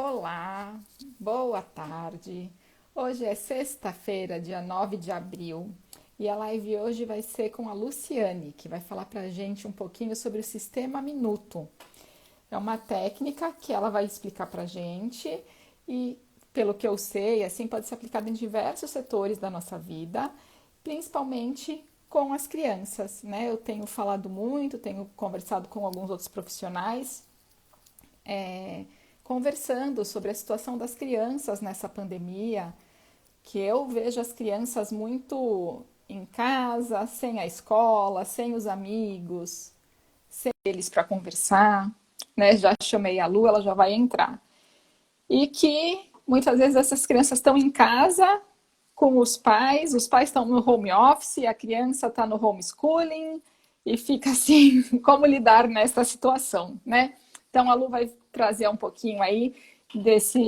Olá, boa tarde. Hoje é sexta-feira, dia 9 de abril, e a live hoje vai ser com a Luciane, que vai falar pra gente um pouquinho sobre o sistema minuto. É uma técnica que ela vai explicar pra gente e, pelo que eu sei, assim pode ser aplicada em diversos setores da nossa vida, principalmente com as crianças, né? Eu tenho falado muito, tenho conversado com alguns outros profissionais é, conversando sobre a situação das crianças nessa pandemia, que eu vejo as crianças muito em casa, sem a escola, sem os amigos, sem eles para conversar, né? Já chamei a Lu, ela já vai entrar. E que muitas vezes essas crianças estão em casa com os pais estão no home office, a criança está no homeschooling e fica assim, como lidar nessa situação, né? Então a Lu vai trazer um pouquinho aí desse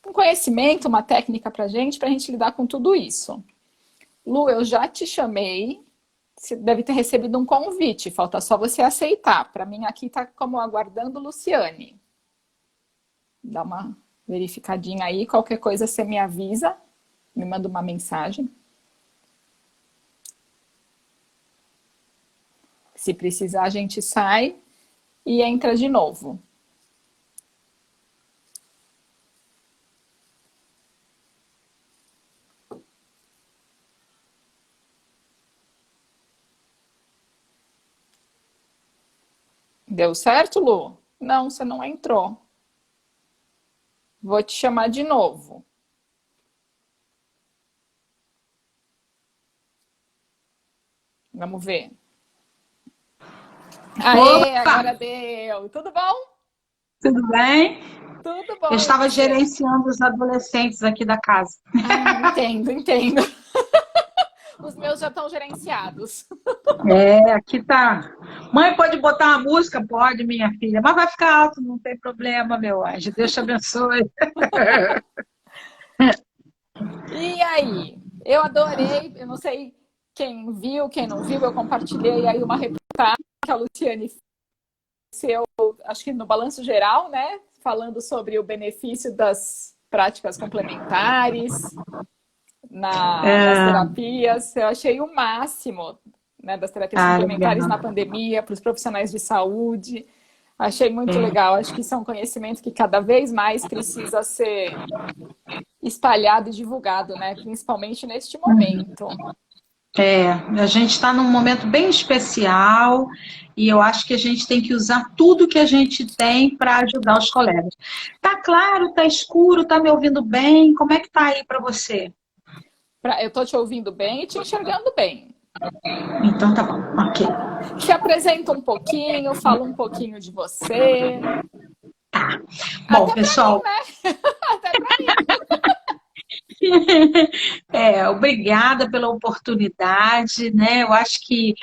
um conhecimento, uma técnica para a gente lidar com tudo isso. Lu, eu já te chamei, você deve ter recebido um convite, falta só você aceitar. Para mim aqui está como aguardando Luciane. Dá uma verificadinha aí, qualquer coisa você me avisa, me manda uma mensagem. Se precisar, a gente sai e entra de novo. Deu certo, Lu? Não, você não entrou. Vou te chamar de novo. Vamos ver. Aê, Opa, agora deu. Tudo bom? tudo bem? Tudo Eu bom, e estava você? gerenciando os adolescentes aqui da casa. Ah, entendo, entendo. Os meus já estão gerenciados. É, aqui tá. Mãe, pode botar uma música? Pode, minha filha, mas vai ficar alto, não tem problema, meu anjo. Deus te abençoe. E aí? Eu adorei, eu não sei quem viu, quem não viu, eu compartilhei aí uma reportagem que a Luciane fez, acho que no Balanço Geral, né? Falando sobre o benefício das práticas complementares nas É, terapias. Eu achei o máximo, né, das terapias complementares na legal. pandemia, para os profissionais de saúde. Achei muito É, legal. Acho que isso é um conhecimento que cada vez mais precisa ser espalhado e divulgado, né? Principalmente neste momento. a gente está num momento bem especial e eu acho que a gente tem que usar tudo que a gente tem para ajudar os colegas. Tá claro, tá escuro, tá me ouvindo bem? Como é que tá aí para você? Eu estou te ouvindo bem e te enxergando bem. Então tá bom, ok. Se apresenta um pouquinho, fala um pouquinho de você. Bom, Até para mim, pessoal, né? Até para mim. obrigada pela oportunidade, né? Eu acho que,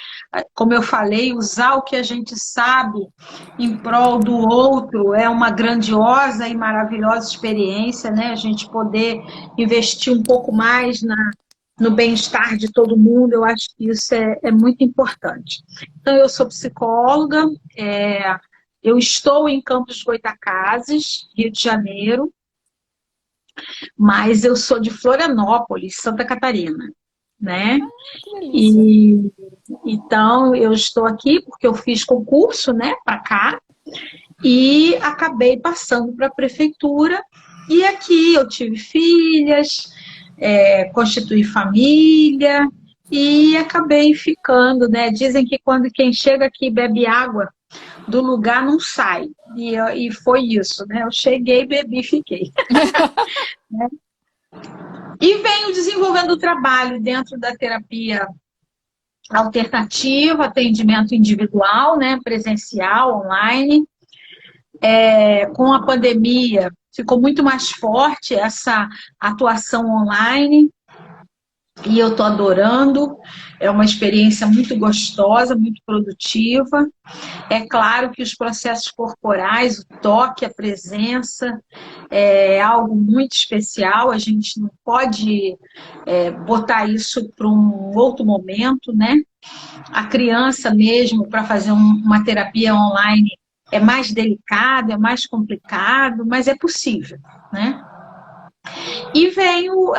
como eu falei, usar o que a gente sabe em prol do outro é uma grandiosa e maravilhosa experiência, né? A gente poder investir um pouco mais no bem-estar de todo mundo, eu acho que isso é muito importante. Então, eu sou psicóloga, eu estou em Campos dos Goytacazes, Rio de Janeiro, mas eu sou de Florianópolis, Santa Catarina, né? Que delícia. E então eu estou aqui porque eu fiz concurso, né, para cá e acabei passando para a prefeitura e aqui eu tive filhas, constituí família e acabei ficando, né? Dizem que quando quem chega aqui bebe água do lugar não sai. E foi isso, né? Eu cheguei, bebi e fiquei. E venho desenvolvendo o trabalho dentro da terapia alternativa, atendimento individual, né, presencial, online. Com a pandemia, ficou muito mais forte essa atuação online e eu estou adorando. É uma experiência muito gostosa, muito produtiva. É claro que os processos corporais, o toque, a presença, é algo muito especial. A gente não pode botar isso para um outro momento, né? A criança mesmo, para fazer uma terapia online, é mais delicado, é mais complicado, mas é possível, né? E venho,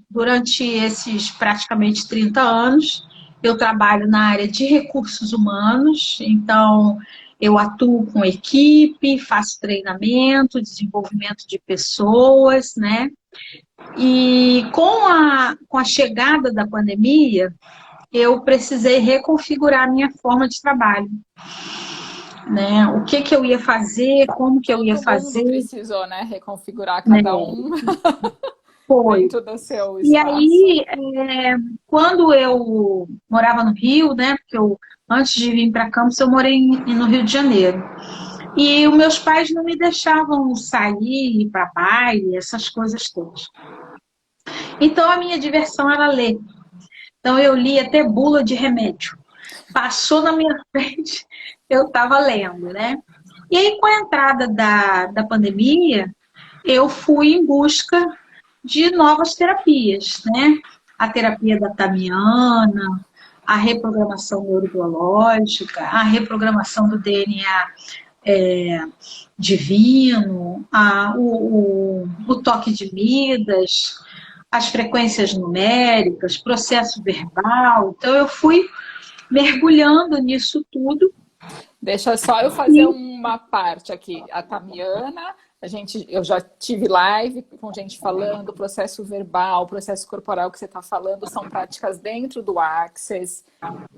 durante esses praticamente 30 anos, eu trabalho na área de recursos humanos, então eu atuo com equipe, faço treinamento, desenvolvimento de pessoas, né? E com a chegada da pandemia, eu precisei reconfigurar a minha forma de trabalho, né? O que que eu ia fazer, como que eu ia Todo mundo fazer, precisou, né, reconfigurar né? cada um Foi. dentro do seu E espaço. aí, quando eu morava no Rio, né? Porque antes de vir para Campos, eu morei no Rio de Janeiro. E os meus pais não me deixavam sair, ir para baile, essas coisas todas. Então, a minha diversão era ler. Então, eu lia até bula de remédio. Passou na minha frente, eu estava lendo, né? E aí, com a entrada da pandemia, eu fui em busca de novas terapias, né? A terapia da Tamiana, a reprogramação neurobiológica, a reprogramação do DNA divino, o toque de Midas, as frequências numéricas, processo verbal. Então, eu fui mergulhando nisso tudo. Deixa só eu fazer E, uma parte aqui. A Tamiana, eu já tive live com gente falando, processo verbal, processo corporal que você está falando, são práticas dentro do Access.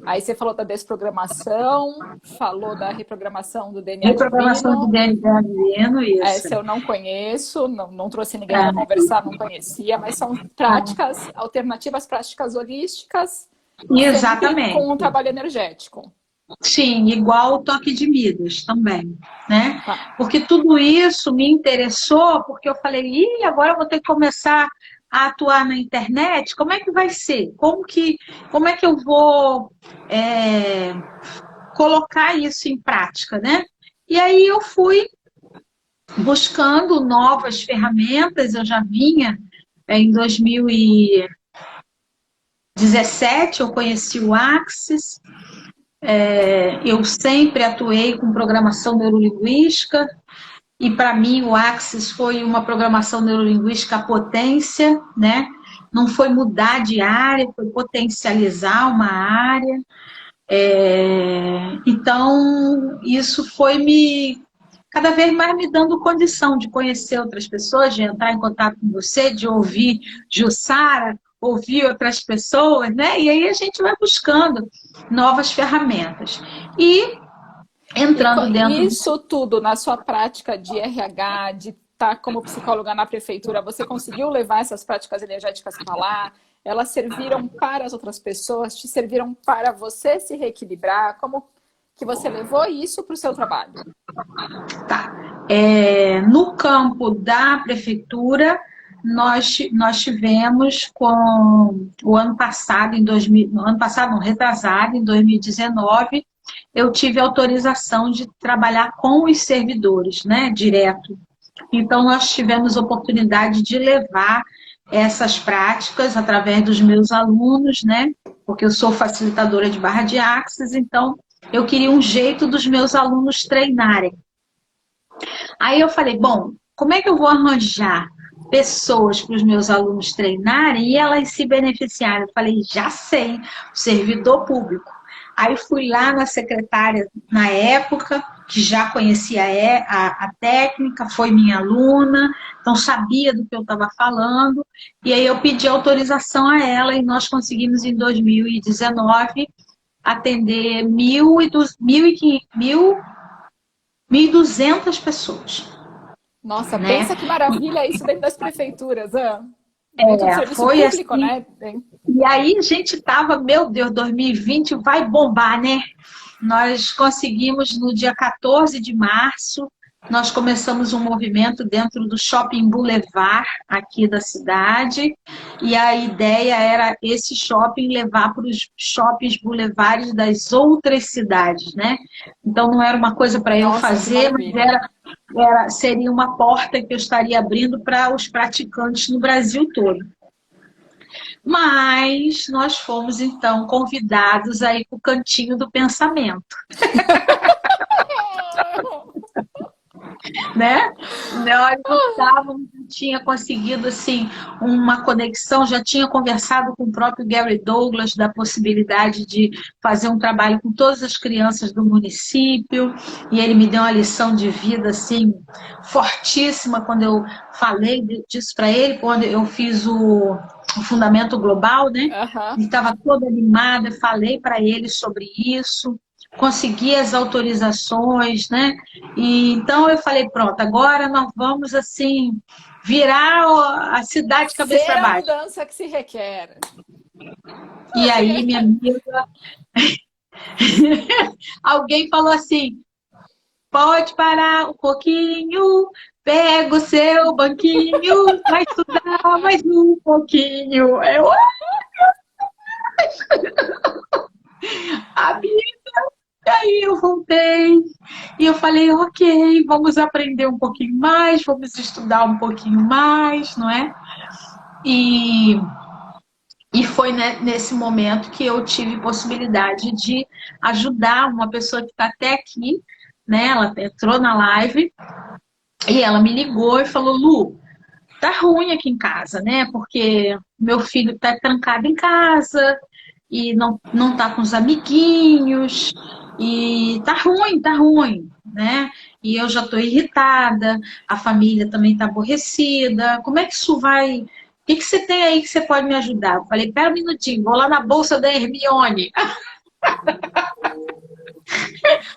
Aí você falou da desprogramação, falou da reprogramação do DNA reprogramação do divino. DNA divino, isso. Essa eu não conheço, não trouxe ninguém para conversar, não conhecia, mas são práticas alternativas, práticas holísticas, sempre Exatamente. com um trabalho energético. Sim, igual o toque de Midas também, né? Tá. Porque tudo isso me interessou, porque eu falei, agora eu vou ter que começar a atuar na internet, como é que vai ser? Como é que eu vou colocar isso em prática, né? E aí eu fui buscando novas ferramentas, eu já vinha em 2017, eu conheci o Axis. Eu sempre atuei com programação neurolinguística e para mim o Axis foi uma programação neurolinguística à potência, né? Não foi mudar de área, foi potencializar uma área. Então isso foi cada vez mais me dando condição de conhecer outras pessoas, de entrar em contato com você, de ouvir Jussara, ouvir outras pessoas, né? E aí a gente vai buscando novas ferramentas. E entrando dentro do... Isso tudo na sua prática de RH, de estar como psicóloga na prefeitura, você conseguiu levar essas práticas energéticas para lá? Elas serviram para as outras pessoas? Te serviram para você se reequilibrar? Como que você levou isso para o seu trabalho? Tá. No campo da prefeitura, nós tivemos com o ano passado, retrasado, em 2019, eu tive autorização de trabalhar com os servidores, né, direto. Então, nós tivemos oportunidade de levar essas práticas através dos meus alunos, né, porque eu sou facilitadora de barra de Axis, então eu queria um jeito dos meus alunos treinarem. Aí eu falei, bom, como é que eu vou arranjar pessoas para os meus alunos treinarem e elas se beneficiarem? Eu falei, já sei, o servidor público. Aí fui lá na secretária, na época, que já conhecia a técnica, foi minha aluna, então sabia do que eu estava falando, e aí eu pedi autorização a ela e nós conseguimos em 2019 atender 1.200 pessoas. Nossa, Né? pensa que maravilha isso dentro das prefeituras, dentro do serviço Foi público, assim. né? E aí a gente tava, meu Deus, 2020 vai bombar, né? Nós conseguimos no dia 14 de março, nós começamos um movimento dentro do Shopping Boulevard aqui da cidade, e a ideia era esse shopping levar para os shoppings boulevards das outras cidades, né? Então não era uma coisa para eu fazer, mas seria uma porta que eu estaria abrindo para os praticantes no Brasil todo. Mas nós fomos, então, convidados aí para o cantinho do pensamento. né? Nós estávamos, tinha conseguido assim uma conexão, já tinha conversado com o próprio Gary Douglas da possibilidade de fazer um trabalho com todas as crianças do município, e ele me deu uma lição de vida assim fortíssima quando eu falei disso para ele, quando eu fiz o Fundamento Global, né? Aham. Ele estava toda animada, falei para ele sobre isso, consegui as autorizações, né? E então eu falei, pronto, agora nós vamos assim virar a cidade de cabeça Ser para a baixo. mudança que se requer. E aí, minha amiga, alguém falou assim: pode parar um pouquinho, pega o seu banquinho, vai estudar mais um pouquinho. Eu, amiga, e aí eu voltei e eu falei, ok, vamos aprender um pouquinho mais, vamos estudar um pouquinho mais, não é? E foi, né, nesse momento que eu tive possibilidade de ajudar uma pessoa que está até aqui, né? Ela entrou na live e ela me ligou e falou, Lu, tá ruim aqui em casa, né? Porque meu filho tá trancado em casa e não tá com os amiguinhos e tá ruim, né? E eu já tô irritada, a família também tá aborrecida. Como é que isso vai? O que que você tem aí que você pode me ajudar? Eu falei, pera um minutinho, vou lá na bolsa da Hermione.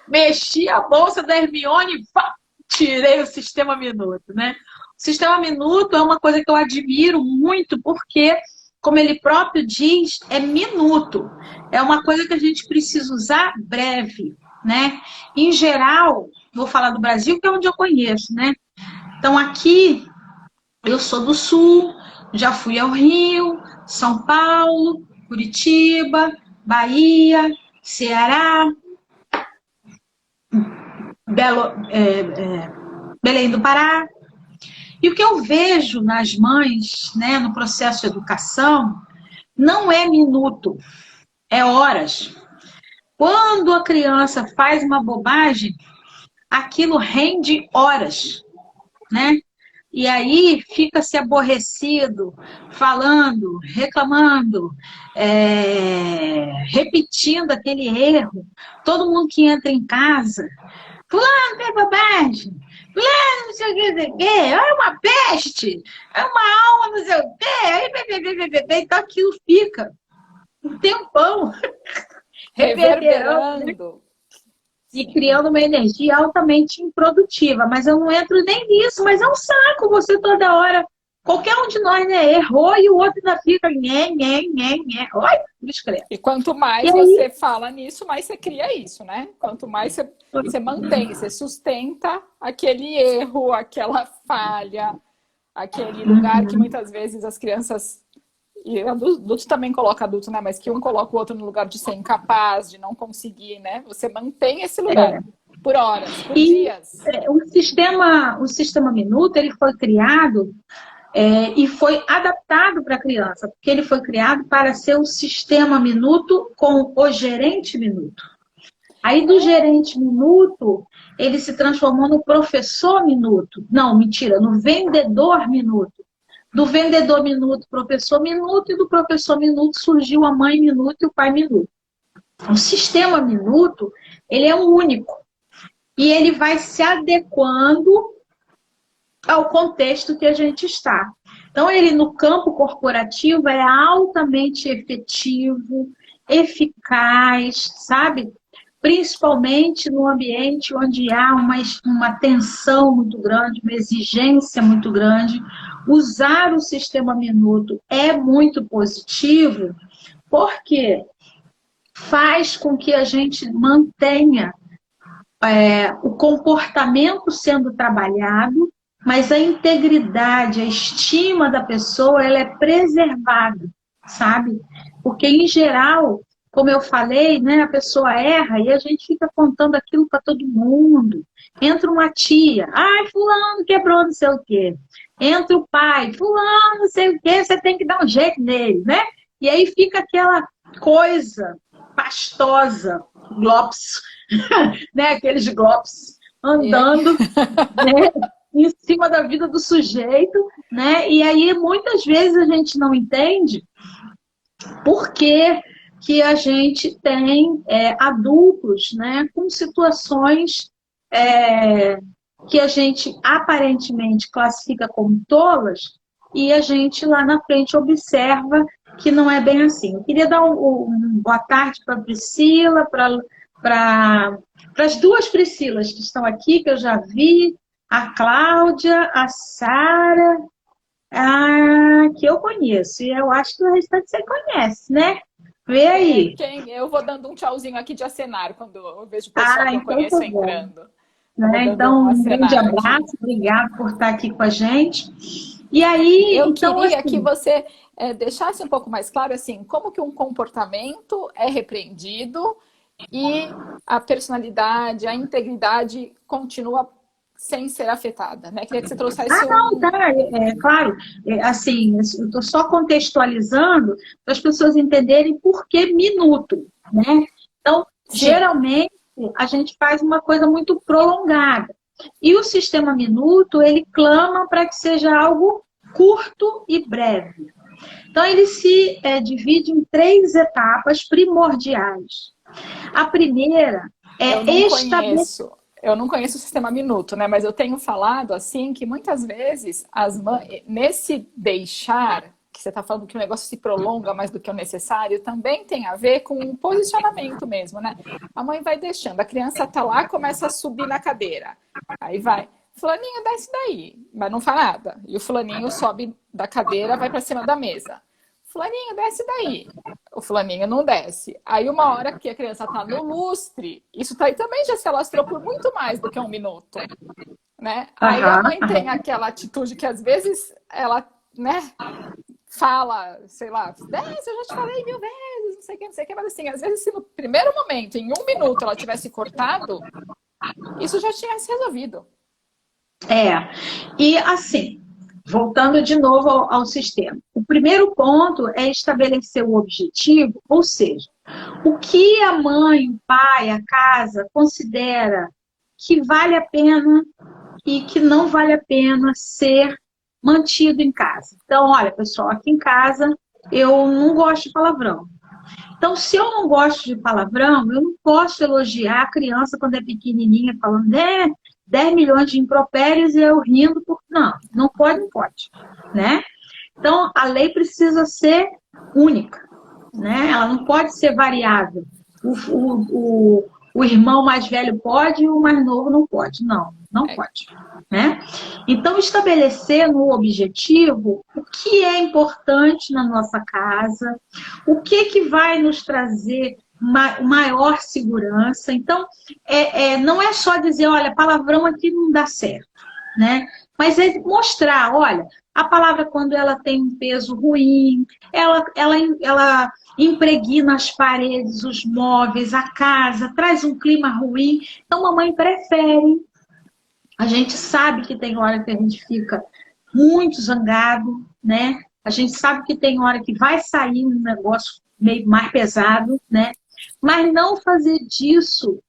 Mexi a bolsa da Hermione, pá, tirei o sistema minuto, né? O sistema minuto é uma coisa que eu admiro muito, porque, como ele próprio diz, é minuto. É uma coisa que a gente precisa usar breve, né? Em geral, vou falar do Brasil, que é onde eu conheço, né? Então, aqui, eu sou do Sul, já fui ao Rio, São Paulo, Curitiba, Bahia, Ceará, Belém do Pará. E o que eu vejo nas mães, né, no processo de educação, não é minuto, é horas. Quando a criança faz uma bobagem, aquilo rende horas, né? E aí fica se aborrecido, falando, reclamando, repetindo aquele erro. Todo mundo que entra em casa, fulano fez bobagem, fulano não sei o que, não sei o que, é uma peste, é uma alma não sei o que, então aquilo fica um tempão reverberando, né? Reverberando. E Sim. criando uma energia altamente improdutiva. Mas eu não entro nem nisso, mas é um saco você toda hora. Qualquer um de nós, né, errou e o outro ainda fica nhé. Oi, discreto. E quanto E mais aí, você fala nisso, mais você cria isso, né? Quanto mais você mantém, você sustenta aquele erro, aquela falha, aquele lugar que muitas vezes as crianças, e adultos também colocam adultos, né? Mas que um coloca o outro no lugar de ser incapaz, de não conseguir, né? Você mantém esse lugar por horas, por e dias. o sistema Minuto, ele foi criado e foi adaptado para a criança, porque ele foi criado para ser o sistema Minuto com o gerente Minuto. Aí do gerente Minuto, ele se transformou no professor Minuto. Não, mentira, no vendedor Minuto. Do vendedor Minuto, professor Minuto, e do professor Minuto surgiu a mãe Minuto e o pai Minuto. O sistema Minuto, ele é um único. E ele vai se adequando ao contexto que a gente está. Então, ele no campo corporativo é altamente efetivo, eficaz, sabe? Principalmente no ambiente onde há uma tensão muito grande, uma exigência muito grande. Usar o sistema Minuto é muito positivo, porque faz com que a gente mantenha o comportamento sendo trabalhado, mas a integridade, a estima da pessoa, ela é preservada, sabe? Porque, em geral, como eu falei, né, a pessoa erra e a gente fica contando aquilo para todo mundo. Entra uma tia, ai, fulano quebrou não sei o quê. Entra o pai, fulano não sei o quê, você tem que dar um jeito nele, né? E aí fica aquela coisa pastosa, glops, né? Aqueles glops E aí? andando, né, em cima da vida do sujeito, né? E aí muitas vezes a gente não entende por que que a gente tem adultos, né, com situações é, que a gente aparentemente classifica como tolas e a gente lá na frente observa que não é bem assim. Eu queria dar um boa tarde para a Priscila, para as duas Priscilas que estão aqui, que eu já vi, a Cláudia, a Sara, que eu conheço. E eu acho que o restante você conhece, né? Vê aí. Eu vou dando um tchauzinho aqui de acenar quando eu vejo o pessoal que eu Então tá conheço bom. entrando. Eu vou Né? dando um Então, um grande acenar aqui. abraço, obrigado por estar aqui com a gente. E aí, Eu então, queria que assim, você deixasse um pouco mais claro assim, como que um comportamento é repreendido e a personalidade, a integridade continua sem ser afetada, né? Queria que você trouxesse não, um. tá, claro, assim, eu estou só contextualizando para as pessoas entenderem por que minuto, né? Então, Sim, geralmente, a gente faz uma coisa muito prolongada. E o sistema minuto, ele clama para que seja algo curto e breve. Então, ele se divide em três etapas primordiais. A primeira eu é não estabelecer. conheço. Eu não conheço o sistema minuto, né? Mas eu tenho falado assim que muitas vezes nesse deixar, que você está falando que o negócio se prolonga mais do que o necessário, também tem a ver com um posicionamento mesmo, né? A mãe vai deixando, a criança tá lá, começa a subir na cadeira. Aí vai, fulaninho, desce daí, mas não faz nada. E o fulaninho sobe da cadeira, vai para cima da mesa. Fulaninho, desce daí. O fulaninho não desce. Aí uma hora que a criança tá no lustre, isso aí também já se alastrou por muito mais do que um minuto, né? Aí a Aham, mãe tem aquela atitude que às vezes ela, né, fala, sei lá, desce, eu já te falei 1000 vezes, não sei o que, mas assim, às vezes se no primeiro momento, em um minuto, ela tivesse cortado, isso já tinha se resolvido. é. E assim, voltando de novo ao sistema. O primeiro ponto é estabelecer o objetivo, ou seja, o que a mãe, o pai, a casa considera que vale a pena e que não vale a pena ser mantido em casa. Então, olha, pessoal, aqui em casa eu não gosto de palavrão. Então, se eu não gosto de palavrão, eu não posso elogiar a criança quando é pequenininha, falando 10 milhões de impropérios e eu rindo. Não, não pode, não pode. Né? Então, a lei precisa ser única. Né? Ela não pode ser variável. O irmão mais velho pode e o mais novo não pode. Não, não É, pode. Né? Então, estabelecer no objetivo o que é importante na nossa casa, o que vai nos trazer maior segurança. Então, não é só dizer, olha, palavrão aqui não dá certo, né? Mas é mostrar, olha, a palavra quando ela tem um peso ruim, ela impregna as paredes, os móveis, a casa, traz um clima ruim. Então, mamãe prefere. A gente sabe que tem hora que a gente fica muito zangado, né? A gente sabe que tem hora que vai sair um negócio meio mais pesado, né? Mas não fazer disso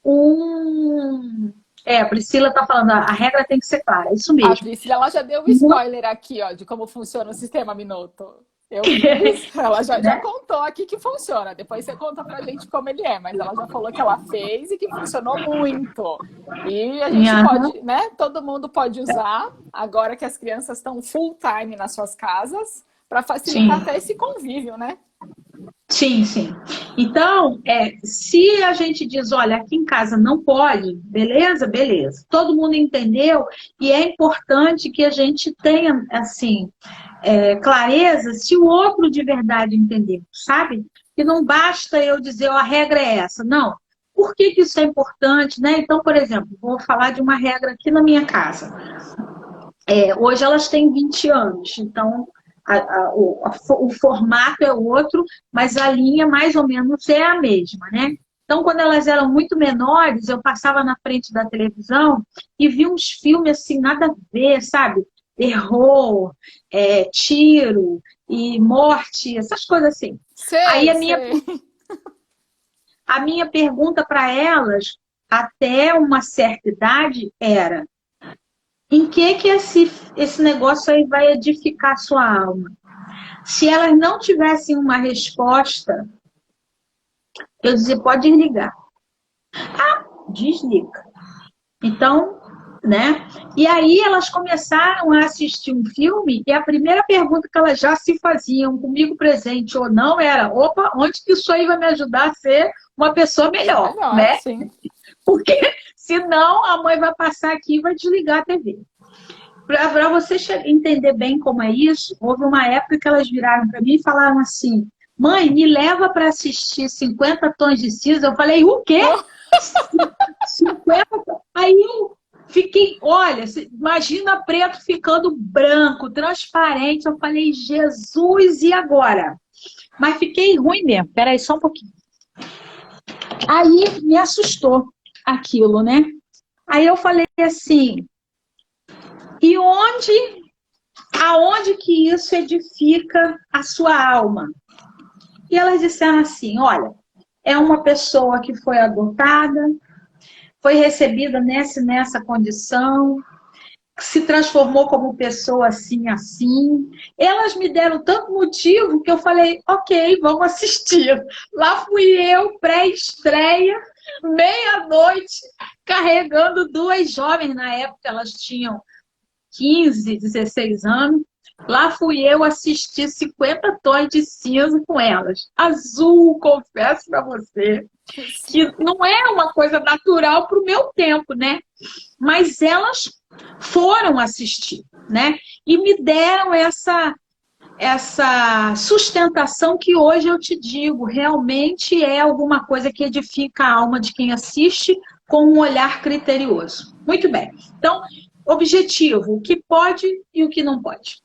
um. A Priscila está falando, a regra tem que ser clara, é isso a mesmo. Priscila, ela já deu um spoiler aqui, ó, de como funciona o sistema Minuto. Eu fiz, ela já Né? contou aqui que funciona. Depois você conta pra gente como ele é, mas ela já falou que ela fez e que funcionou muito. E a gente pode, né? Todo mundo pode usar agora que as crianças estão full time nas suas casas para Sim. facilitar até esse convívio, né? Sim, sim. Então, se a gente diz, olha, aqui em casa não pode, beleza? Beleza. Todo mundo entendeu e é importante que a gente tenha, assim, clareza se o outro de verdade entendeu, sabe? Que não basta eu dizer, ó, a regra é essa. Não. Por que isso é importante, né? Então, por exemplo, vou falar de uma regra aqui na minha casa. Hoje elas têm 20 anos, então o formato é outro, mas a linha mais ou menos é a mesma, né? Então, quando elas eram muito menores, eu passava na frente da televisão e vi uns filmes assim, nada a ver, sabe? Terror, tiro e morte, essas coisas assim. Aí Sei, sei. a minha pergunta para elas até uma certa idade era em que esse negócio aí vai edificar sua alma? Se elas não tivessem uma resposta, eu dizia, pode desligar. Ah, desliga. Então, né? E aí elas começaram a assistir um filme e a primeira pergunta que elas já se faziam, comigo presente ou não, era, opa, onde que isso aí vai me ajudar a ser uma pessoa melhor, Melhor, né? sim. Porque senão a mãe vai passar aqui e vai desligar a TV. Para você entender bem como é isso, houve uma época que elas viraram para mim e falaram assim, mãe, me leva para assistir 50 Tons de Cinza. Eu falei, o quê? 50? Aí eu fiquei, olha, imagina preto ficando branco, transparente. Eu falei, Jesus, e agora? Mas fiquei ruim mesmo. Peraí, só um pouquinho. Aí me assustou aquilo, né? Aí eu falei assim, e aonde que isso edifica a sua alma? E elas disseram assim, olha, é uma pessoa que foi adotada, foi recebida nessa condição, se transformou como pessoa assim, assim. Elas me deram tanto motivo que eu falei, ok, vamos assistir. Lá fui eu, pré-estreia, meia-noite, carregando duas jovens. Na época elas tinham 15, 16 anos. Lá fui eu assistir 50 Tons de Cinza com elas. Azul, confesso para você, que não é uma coisa natural para o meu tempo, né? Mas elas foram assistir, né? E me deram essa sustentação que hoje eu te digo, realmente é alguma coisa que edifica a alma de quem assiste com um olhar criterioso. Muito bem. Então, objetivo, o que pode e o que não pode.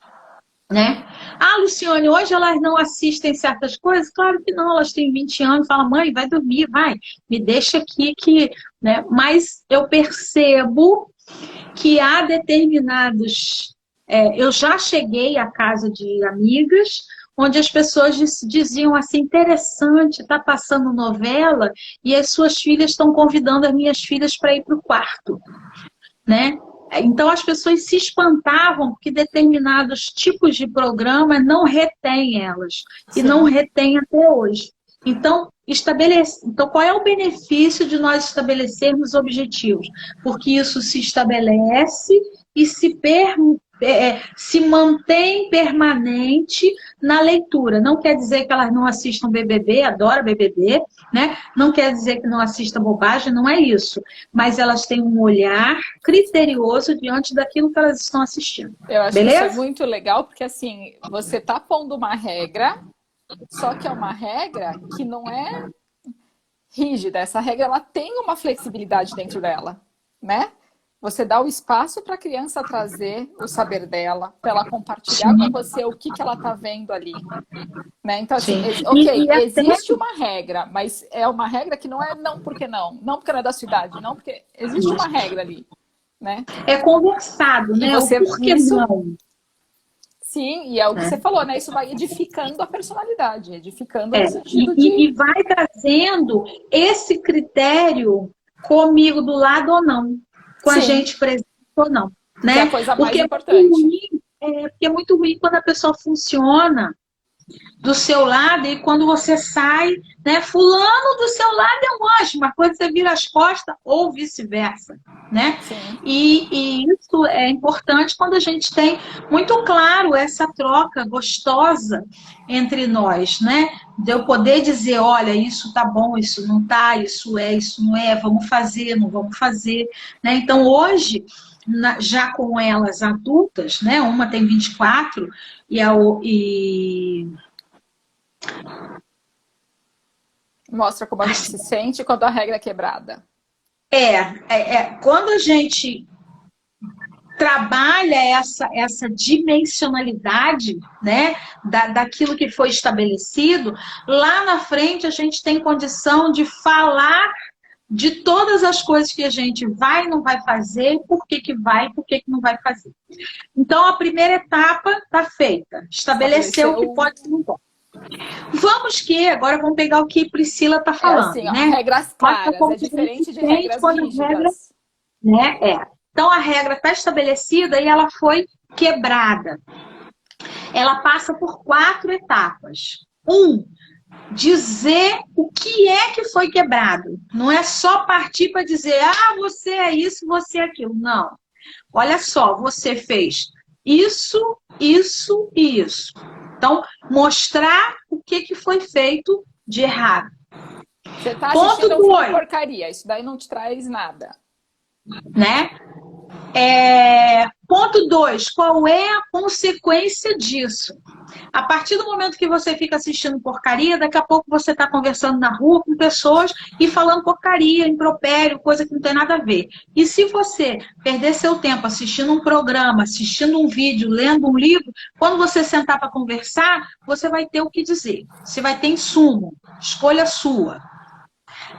Né? Ah, Luciane, hoje elas não assistem certas coisas? Claro que não, elas têm 20 anos, falam, mãe, vai dormir, vai, me deixa aqui que, né? Mas eu percebo que há determinados... eu já cheguei à casa de amigas, onde as pessoas diziam assim, interessante, está passando novela e as suas filhas estão convidando as minhas filhas para ir para o quarto, né? Então, as pessoas se espantavam porque determinados tipos de programa não retém elas. E Sim. não retém até hoje. Então, então, qual é o benefício de nós estabelecermos objetivos? Porque isso se estabelece e se mantém permanente na leitura. Não quer dizer que elas não assistam BBB, adoram BBB, né? Não quer dizer que não assistam bobagem, não é isso. Mas elas têm um olhar criterioso diante daquilo que elas estão assistindo. Eu acho Beleza? que isso é muito legal, porque assim, você tá pondo uma regra, só que é uma regra que não é rígida. Essa regra, ela tem uma flexibilidade dentro dela, né? Você dá o espaço para a criança trazer o saber dela, para ela compartilhar com você o que ela está vendo ali. Né? Então, assim, ok, existe uma regra, mas é uma regra que não é não porque não. Não porque não é da sua idade, não porque existe uma regra ali. Né? É conversado, né? Você, o porquê isso, não. Sim, e é o que você falou, né? Isso vai edificando a personalidade, edificando no sentido e vai trazendo esse critério comigo do lado ou não. Com a gente presente ou não. Né? Que é a coisa mais importante. Porque é muito ruim quando a pessoa funciona do seu lado e quando você sai, né? Fulano do seu lado é um anjo, mas quando você vira as costas, ou vice-versa. Né? E isso é importante quando a gente tem muito claro essa troca gostosa entre nós, né? De eu poder dizer, olha, isso tá bom, isso não tá, isso não é, vamos fazer, não vamos fazer, né? Então hoje, já com elas adultas, né? Uma tem 24 Mostra como a gente se sente quando a regra é quebrada. Quando a gente trabalha essa dimensionalidade, né, daquilo que foi estabelecido, lá na frente a gente tem condição de falar de todas as coisas que a gente vai e não vai fazer, por que vai e por que não vai fazer. Então, a primeira etapa está feita. Estabelecer o que pode e não pode. Agora vamos pegar o que Priscila está É falando, assim, ó, né? regras Mostra claras, como é a gente diferente de sente regras quando a regra, rígidas. né, Então a regra está estabelecida e ela foi quebrada. Ela passa por 4 etapas. Dizer o que é que foi quebrado. Não é só partir para dizer, você é isso, você é aquilo. Não. Olha só, você fez isso, isso e isso. Então, mostrar o que foi feito de errado. Você está Ponto assistindo um filme 2, porcaria, isso daí não te traz nada. né? Ponto 2, qual é a consequência disso? A partir do momento que você fica assistindo porcaria, daqui a pouco você está conversando na rua com pessoas e falando porcaria, impropério, coisa que não tem nada a ver. E se você perder seu tempo assistindo um programa, assistindo um vídeo, lendo um livro, quando você sentar para conversar, você vai ter o que dizer. Você vai ter insumo. Escolha sua.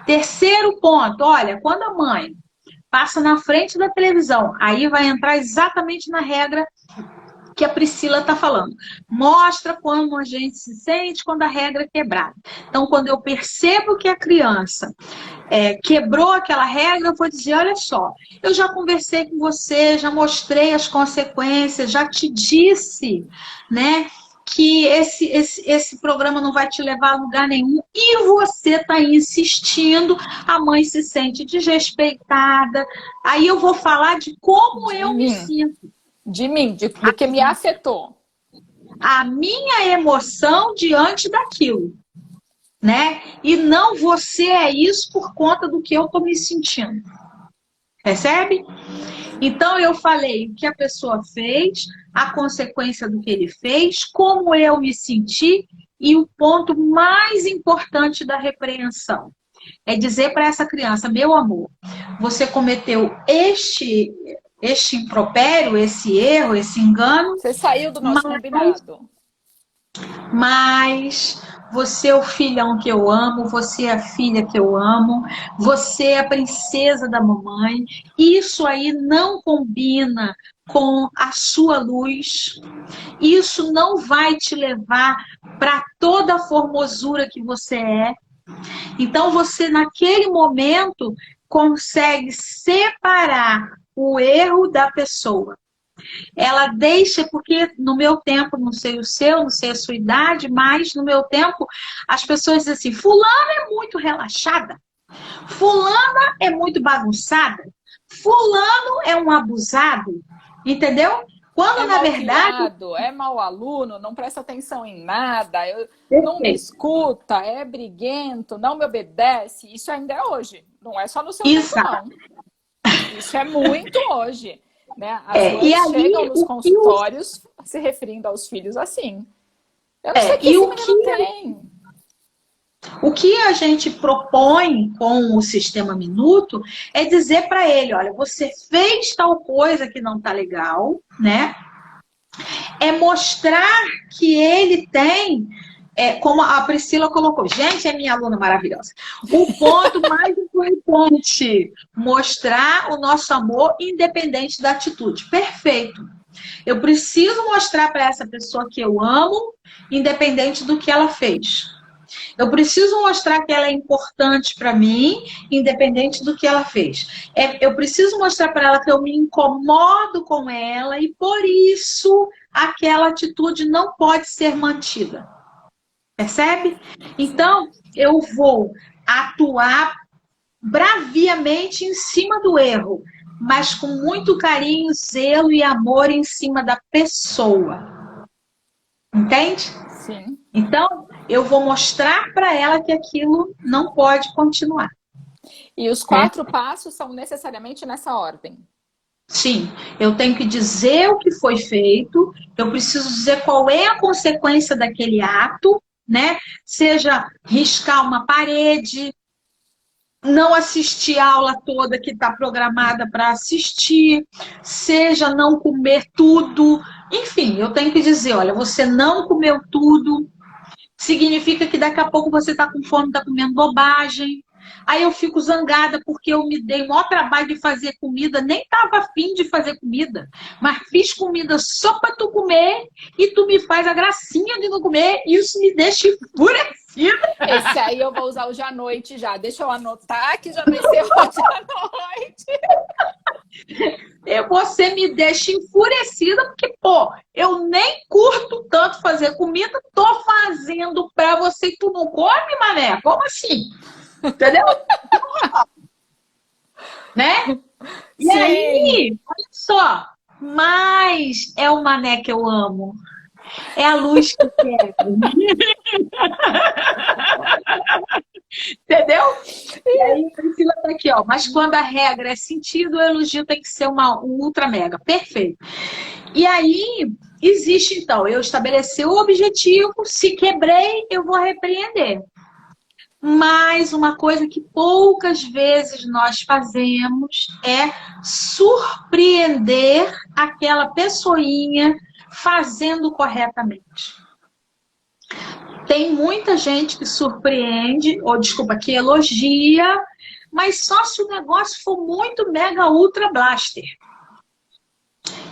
Terceiro ponto, olha, quando a mãe passa na frente da televisão, aí vai entrar exatamente na regra que a Priscila está falando. Mostra como a gente se sente quando a regra é quebrada. Então, quando eu percebo que a criança quebrou aquela regra, eu vou dizer, olha só, eu já conversei com você, já mostrei as consequências, já te disse, né, que esse programa não vai te levar a lugar nenhum e você está insistindo, a mãe se sente desrespeitada. Aí eu vou falar de como De eu me mim, sinto. do que me afetou. A minha emoção diante daquilo, né? E não você é isso por conta do que eu tô me sentindo. Percebe? Então eu falei o que a pessoa fez, a consequência do que ele fez, como eu me senti e o ponto mais importante da repreensão é dizer para essa criança, meu amor, você cometeu este impropério, esse erro, esse engano, Você saiu do nosso combinado. mas você é o filhão que eu amo, você é a filha que eu amo, você é a princesa da mamãe. Isso aí não combina com a sua luz. Isso não vai te levar para toda a formosura que você é. Então você naquele momento consegue separar o erro da pessoa. Ela deixa, porque no meu tempo, não sei o seu, não sei a sua idade, mas no meu tempo as pessoas dizem assim, fulana é muito relaxada, fulana é muito bagunçada, fulano é um abusado, entendeu? Quando É na mal verdade... criado, é mau aluno, não presta atenção em nada, não me Perfeito. escuta, é briguento, não me obedece. Isso ainda é hoje, não é só no seu tempo, Exato. não. Isso é muito hoje. Né? As E mães chegam aí, nos consultórios se referindo aos filhos assim. Eu não sei o que esse menino tem. O que a gente propõe com o sistema minuto é dizer para ele, olha, você fez tal coisa que não está legal, né? É mostrar que ele tem, como a Priscila colocou, gente, é minha aluna maravilhosa. O ponto mais importante, mostrar o nosso amor independente da atitude. Perfeito. Eu preciso mostrar para essa pessoa que eu amo, independente do que ela fez. Eu preciso mostrar que ela é importante para mim, independente do que ela fez. Eu preciso mostrar para ela que eu me incomodo com ela e, por isso, aquela atitude não pode ser mantida. Percebe? Então, eu vou atuar braviamente em cima do erro, mas com muito carinho, zelo e amor em cima da pessoa. Entende? Sim. Então, eu vou mostrar para ela que aquilo não pode continuar. E os 4 passos são necessariamente nessa ordem. Sim, eu tenho que dizer o que foi feito, eu preciso dizer qual é a consequência daquele ato, né? Seja riscar uma parede, não assistir a aula toda que está programada para assistir, seja não comer tudo. Enfim, eu tenho que dizer, olha, você não comeu tudo, significa que daqui a pouco você está com fome, está comendo bobagem. Aí eu fico zangada porque eu me dei o maior trabalho de fazer comida, nem estava afim de fazer comida, mas fiz comida só para tu comer e tu me faz a gracinha de não comer, e isso me deixa enfurecida. Esse aí eu vou usar hoje à noite já. Deixa eu anotar que já vai ser hoje à noite. Você me deixa enfurecida porque, pô, eu nem curto tanto fazer comida, tô fazendo pra você e tu não come, mané? Como assim? Entendeu? Né? E Sim. aí, olha só, mas é o mané que eu amo. É a luz que eu quero. Entendeu? E aí, Priscila tá aqui, ó. Mas quando a regra é sentido, o elogio tem que ser um ultra mega. Perfeito. E aí, existe, então, eu estabeleci o objetivo, se quebrei, eu vou repreender. Mas uma coisa que poucas vezes nós fazemos é surpreender aquela pessoinha fazendo corretamente. Tem muita gente que surpreende, ou desculpa, que elogia, mas só se o negócio for muito mega ultra blaster.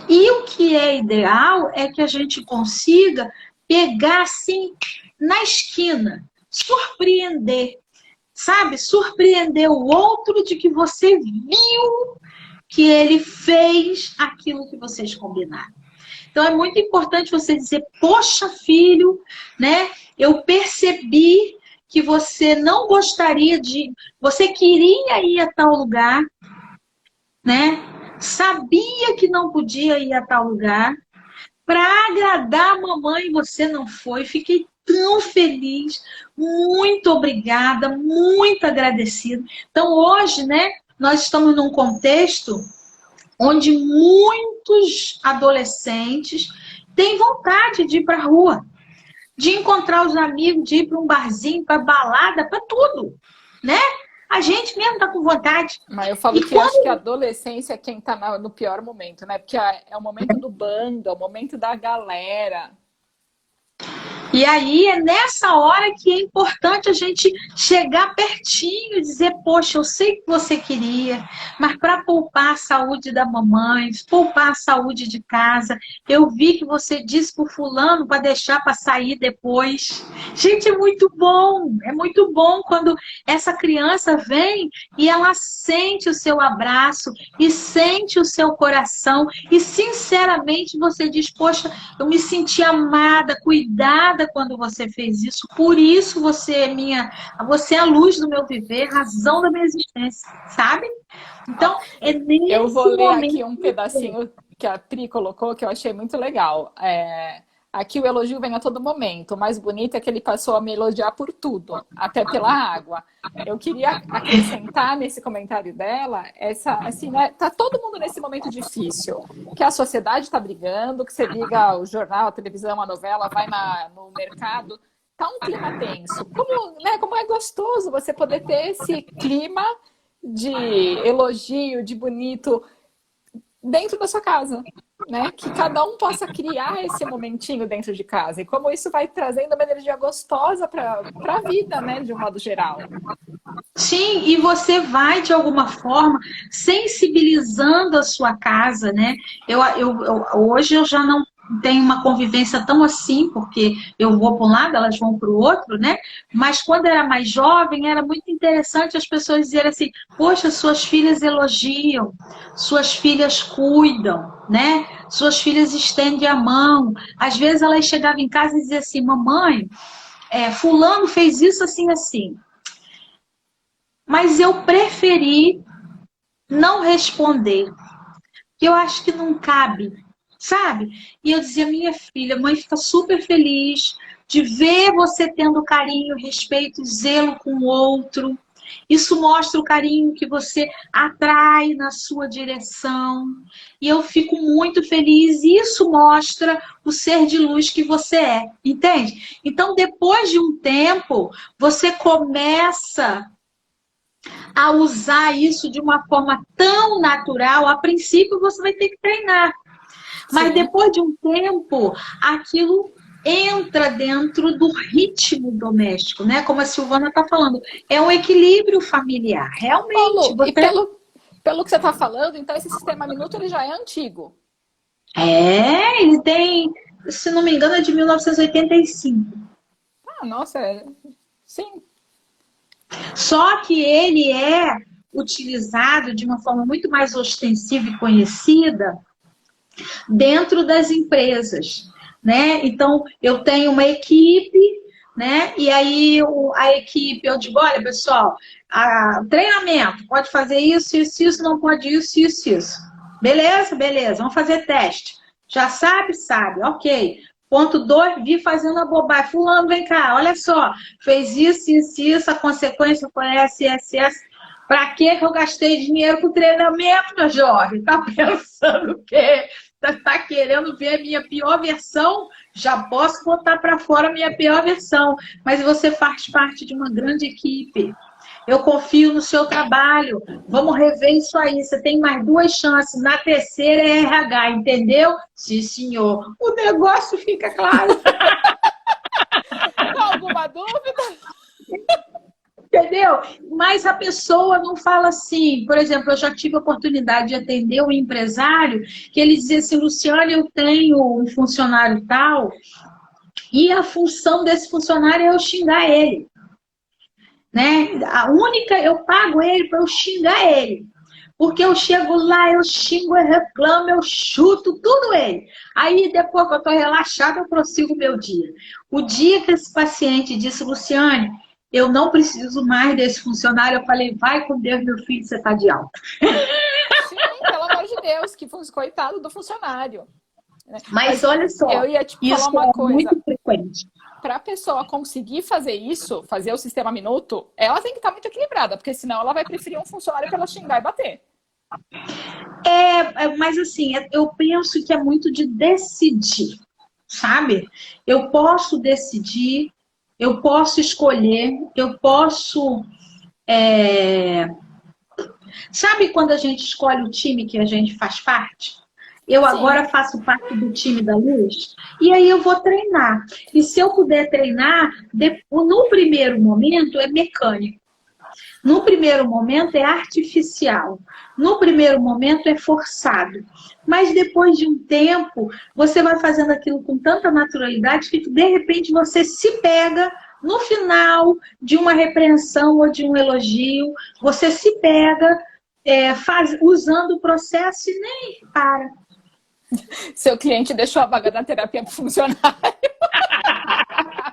E o que é ideal é que a gente consiga pegar assim na esquina, surpreender, sabe? Surpreender o outro de que você viu que ele fez aquilo que vocês combinaram. Então é muito importante você dizer, poxa, filho, né? Eu percebi que você não gostaria de... Você queria ir a tal lugar, né? Sabia que não podia ir a tal lugar. Para agradar a mamãe, você não foi. Fiquei tão feliz. Muito obrigada, muito agradecida. Então hoje, né? Nós estamos num contexto onde muitos adolescentes têm vontade de ir para a rua, de encontrar os amigos, de ir para um barzinho, para balada, para tudo, né? A gente mesmo tá com vontade. Mas eu falo que acho que a adolescência é quem tá no pior momento, né? Porque é o momento do bando, é o momento da galera. E aí é nessa hora que é importante a gente chegar pertinho e dizer, poxa, eu sei que você queria, mas para poupar a saúde da mamãe, poupar a saúde de casa, eu vi que você disse pro fulano para deixar para sair depois. Gente, é muito bom quando essa criança vem e ela sente o seu abraço e sente o seu coração e sinceramente você diz, poxa, eu me senti amada, cuidada quando você fez isso, por isso você é a luz do meu viver, razão da minha existência, sabe? Então, é nesse eu vou ler momento aqui um pedacinho que a Pri colocou, que eu achei muito legal. Aqui o elogio vem a todo momento. O mais bonito é que ele passou a me elogiar por tudo, até pela água. Eu queria acrescentar nesse comentário dela, assim, né, tá todo mundo nesse momento difícil, que a sociedade está brigando, que você liga o jornal, a televisão, a novela, vai no mercado, tá um clima tenso. Como é gostoso você poder ter esse clima de elogio, de bonito, dentro da sua casa, né? Que cada um possa criar esse momentinho dentro de casa. E como isso vai trazendo uma energia gostosa para a vida, né? De um modo geral. Sim, e você vai, de alguma forma, sensibilizando a sua casa, né? Hoje eu já não tenho uma convivência tão assim, porque eu vou para um lado, elas vão para o outro, né? Mas quando era mais jovem, era muito interessante as pessoas dizerem assim, poxa, suas filhas elogiam, suas filhas cuidam, né? Suas filhas estendem a mão. Às vezes elas chegavam em casa e diziam assim, mamãe, fulano fez isso assim, assim. Mas eu preferi não responder. Eu acho que não cabe, sabe? E eu dizia, minha filha, mãe fica super feliz de ver você tendo carinho, respeito e zelo com o outro. Isso mostra o carinho que você atrai na sua direção. E eu fico muito feliz. E isso mostra o ser de luz que você é. Entende? Então, depois de um tempo, você começa a usar isso de uma forma tão natural, a princípio você vai ter que treinar. Mas depois de um tempo, aquilo entra dentro do ritmo doméstico, né? Como a Silvana está falando, é um equilíbrio familiar, Ô, realmente. Lu, e pelo que você está falando, então esse sistema minuto ele já é antigo. Ele tem, se não me engano, é de 1985. Ah, nossa, sim, Só que ele é utilizado de uma forma muito mais ostensiva e conhecida dentro das empresas, né? Então, eu tenho uma equipe, né? E aí a equipe, eu digo, olha, pessoal, treinamento, pode fazer isso, isso, isso, não pode isso, isso, isso. Beleza, beleza, vamos fazer teste. Já sabe, sabe, ok. Ponto 2, vi fazendo a bobagem. Fulano, vem cá, olha só, fez isso, isso, isso, a consequência foi essa, essa, essa. Para que eu gastei dinheiro com treinamento, meu jovem? Tá pensando o quê? Tá querendo ver a minha pior versão? Já posso botar para fora a minha pior versão. Mas você faz parte de uma grande equipe. Eu confio no seu trabalho. Vamos rever isso aí. Você tem mais 2 chances. Na terceira é RH, entendeu? Sim, senhor. O negócio fica claro. alguma dúvida? Entendeu? Mas a pessoa não fala assim. Por exemplo, eu já tive a oportunidade de atender um empresário que ele dizia assim, Luciane, eu tenho um funcionário tal e a função desse funcionário é eu xingar ele. Né? Eu pago ele para eu xingar ele. Porque eu chego lá, eu xingo, eu reclamo, eu chuto, tudo ele. Aí, depois que eu estou relaxada, eu prossigo o meu dia. O dia que esse paciente disse, Luciane, eu não preciso mais desse funcionário, eu falei, vai com Deus, meu filho, você está de alta. Sim, pelo amor de Deus, que coitado do funcionário. Mas olha só, eu ia te falar isso uma é coisa. muito frequente. Para a pessoa conseguir fazer isso, fazer o sistema minuto, ela tem que estar muito equilibrada, porque senão ela vai preferir um funcionário para ela xingar e bater. Mas assim, eu penso que é muito de decidir, sabe? Eu posso decidir, eu posso escolher, eu posso. Sabe quando a gente escolhe o time que a gente faz parte? Eu agora Sim, faço parte do time da Luz e aí eu vou treinar. E se eu puder treinar, no primeiro momento é mecânico. No primeiro momento é artificial. No primeiro momento é forçado. Mas depois de um tempo, você vai fazendo aquilo com tanta naturalidade que de repente você se pega no final de uma repreensão ou de um elogio, você se pega usando o processo e nem para. seu cliente deixou a vaga da terapia para funcionário.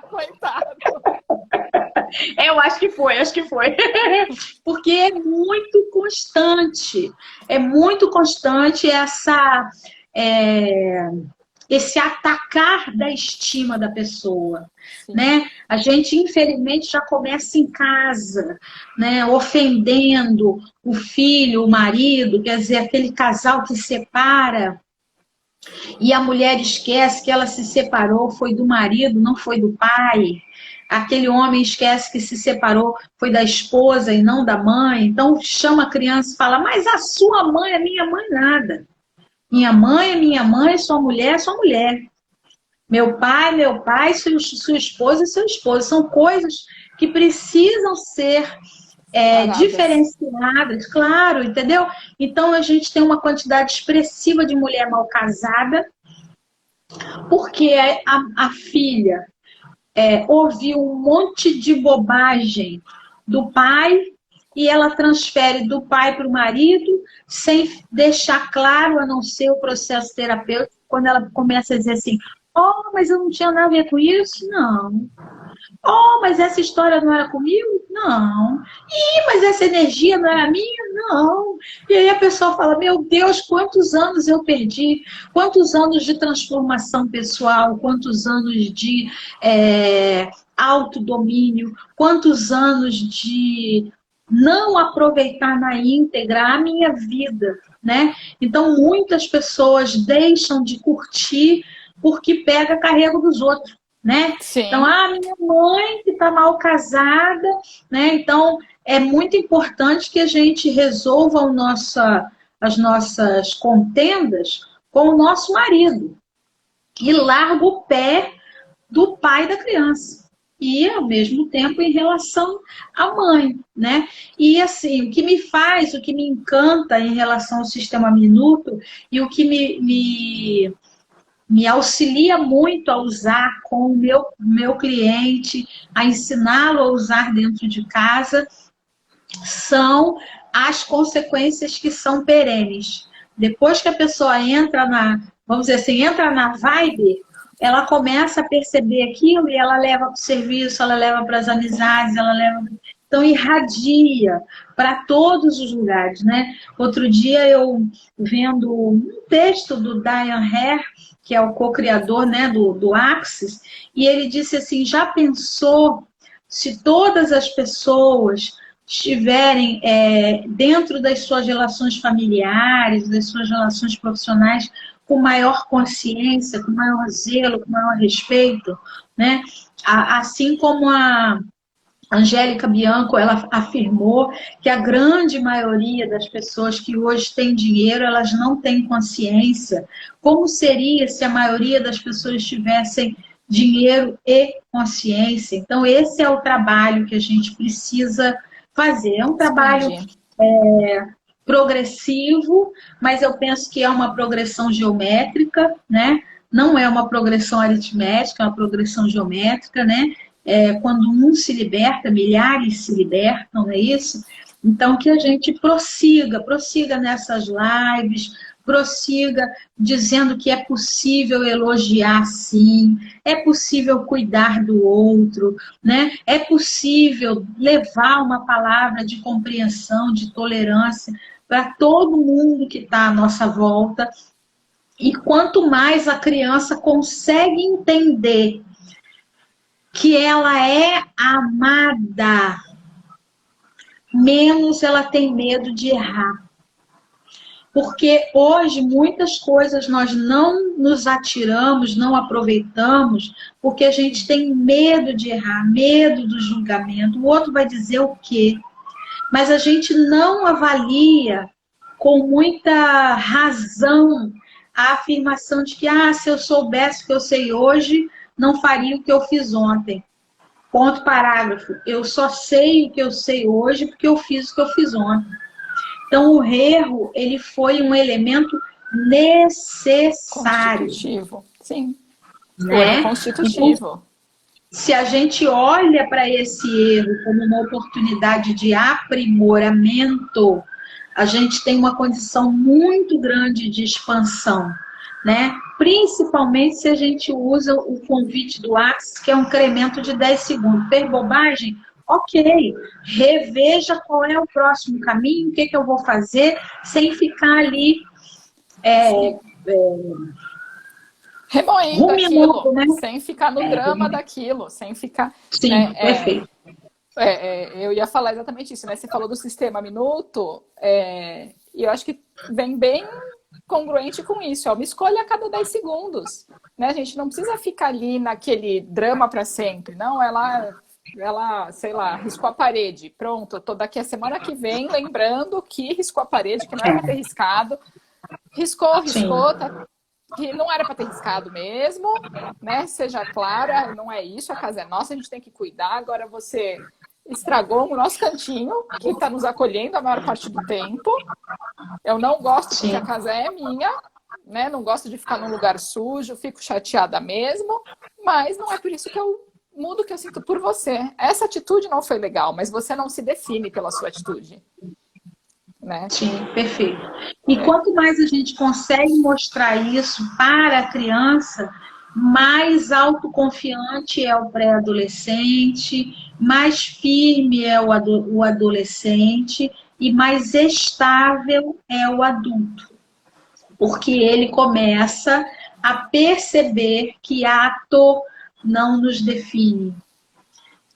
Coitado. Eu acho que foi, acho que foi. Porque é muito constante esse atacar da estima da pessoa, né? A gente, infelizmente, já começa em casa, né? Ofendendo o filho, o marido, quer dizer, aquele casal que separa e a mulher esquece que ela se separou, foi do marido, não foi do pai. Aquele homem esquece que se separou, foi da esposa e não da mãe. Então chama a criança e fala, mas a sua mãe, a minha mãe, nada. Minha mãe é minha mãe, sua mulher é sua mulher. Meu pai, sua esposa é seu esposo. São coisas que precisam ser diferenciadas, claro, entendeu? Então a gente tem uma quantidade expressiva de mulher mal casada, porque a filha ouviu um monte de bobagem do pai e ela transfere do pai para o marido sem deixar claro, a não ser o processo terapêutico, quando ela começa a dizer assim, oh, mas eu não tinha nada a ver com isso? Não. Oh, mas essa história não era comigo? Não. Ih, mas essa energia não era minha? Não. E aí a pessoa fala, meu Deus, quantos anos eu perdi? Quantos anos de transformação pessoal? Quantos anos de autodomínio? Quantos anos de não aproveitar na íntegra a minha vida, né? Então, muitas pessoas deixam de curtir porque pega carrego dos outros. Né? Sim. Então, minha mãe que está mal casada, né? Então, é muito importante que a gente resolva as nossas contendas com o nosso marido. E larga o pé do pai da criança. E, ao mesmo tempo, em relação à mãe, né? E, assim, o que me encanta em relação ao sistema Minuto e o que me auxilia muito a usar com o meu cliente, a ensiná-lo a usar dentro de casa, são as consequências que são perenes. Depois que a pessoa entra vamos dizer assim, entra na vibe, ela começa a perceber aquilo e ela leva para o serviço, ela leva para as amizades, ela leva. Então, irradia para todos os lugares, né? Outro dia eu vendo um texto do Diane Hare, que é o co-criador, né, do Axis, e ele disse assim, já pensou se todas as pessoas estiverem dentro das suas relações familiares, das suas relações profissionais, com maior consciência, com maior zelo, com maior respeito, né? Assim como a Angélica Bianco, ela afirmou que a grande maioria das pessoas que hoje têm dinheiro, elas não têm consciência. Como seria se a maioria das pessoas tivessem dinheiro e consciência? Então, esse é o trabalho que a gente precisa fazer. É um trabalho progressivo, mas eu penso que é uma progressão geométrica, né? Não é uma progressão aritmética, é uma progressão geométrica, né? Quando um se liberta, milhares se libertam, não é isso? Então, que a gente prossiga nessas lives, prossiga dizendo que é possível elogiar sim, é possível cuidar do outro, né? É possível levar uma palavra de compreensão, de tolerância para todo mundo que está à nossa volta. E quanto mais a criança consegue entender que ela é amada, menos ela tem medo de errar. Porque hoje muitas coisas nós não nos atiramos, não aproveitamos, porque a gente tem medo de errar, medo do julgamento. O outro vai dizer o quê? Mas a gente não avalia com muita razão a afirmação de que se eu soubesse o que eu sei hoje, não faria o que eu fiz ontem. Ponto, parágrafo. Eu só sei o que eu sei hoje porque eu fiz o que eu fiz ontem. Então, o erro, ele foi um elemento necessário. Constitutivo, sim. Né? O erro constitutivo. Então, se a gente olha para esse erro como uma oportunidade de aprimoramento, a gente tem uma condição muito grande de expansão, né? Principalmente se a gente usa o convite do Axis, que é um incremento de 10 segundos. Fez bobagem? Ok, reveja qual é o próximo caminho, o que eu vou fazer, sem ficar ali remoendo aquilo, né? Sem ficar no drama daquilo, sem ficar... Sim, né? Perfeito. Eu ia falar exatamente isso, né? Você falou do sistema Minuto, e eu acho que vem bem congruente com isso. É uma escolha a cada 10 segundos. Né? A gente não precisa ficar ali naquele drama para sempre. Não, ela, sei lá, riscou a parede. Pronto, eu tô daqui a semana que vem lembrando que riscou a parede, que não era para ter riscado. Riscou, tá, que não era para ter riscado mesmo, né? Seja clara, não é isso, a casa é nossa, a gente tem que cuidar. Agora você estragou o nosso cantinho, que está nos acolhendo a maior parte do tempo. Eu não gosto porque a casa é minha, né? Não gosto de ficar num lugar sujo, fico chateada mesmo, mas não é por isso que eu mudo o que eu sinto por você. Essa atitude não foi legal, mas você não se define pela sua atitude. Né? Sim, perfeito. E quanto mais a gente consegue mostrar isso para a criança, mais autoconfiante é o pré-adolescente, mais firme é o adolescente e mais estável é o adulto. Porque ele começa a perceber que ato não nos define,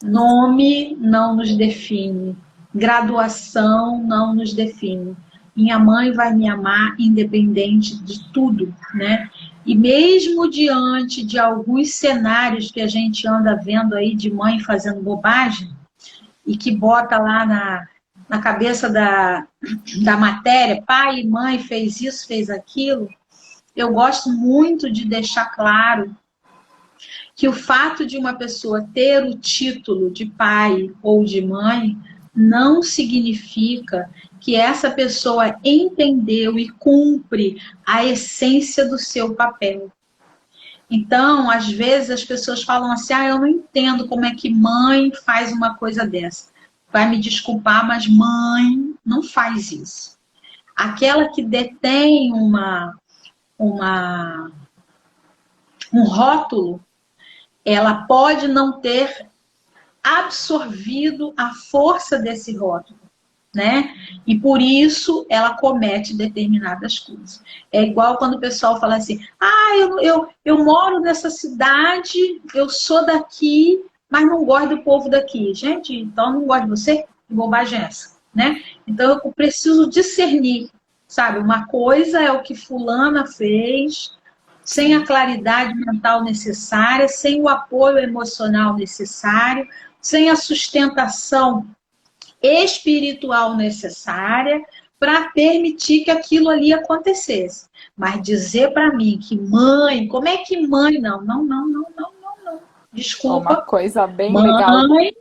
nome não nos define, graduação não nos define. Minha mãe vai me amar independente de tudo, né? E mesmo diante de alguns cenários que a gente anda vendo aí de mãe fazendo bobagem e que bota lá na cabeça da matéria, pai e mãe fez isso, fez aquilo, eu gosto muito de deixar claro que o fato de uma pessoa ter o título de pai ou de mãe não significa que essa pessoa entendeu e cumpre a essência do seu papel. Então, às vezes as pessoas falam assim: ah, eu não entendo como é que mãe faz uma coisa dessa. Vai me desculpar, mas mãe não faz isso. Aquela que detém uma, um rótulo, ela pode não ter absorvido a força desse rótulo, né? E por isso ela comete determinadas coisas. É igual quando o pessoal fala assim: ah, eu moro nessa cidade, eu sou daqui, mas não gosto do povo daqui. Gente, então não gosto de você? Que bobagem é essa, né? Então eu preciso discernir, sabe? Uma coisa é o que fulana fez, sem a claridade mental necessária, sem o apoio emocional necessário, sem a sustentação espiritual necessária para permitir que aquilo ali acontecesse. Mas dizer para mim que mãe, como é que mãe? Não, não, não, não, não, não, não. Uma Desculpa. coisa bem legal, Mãe.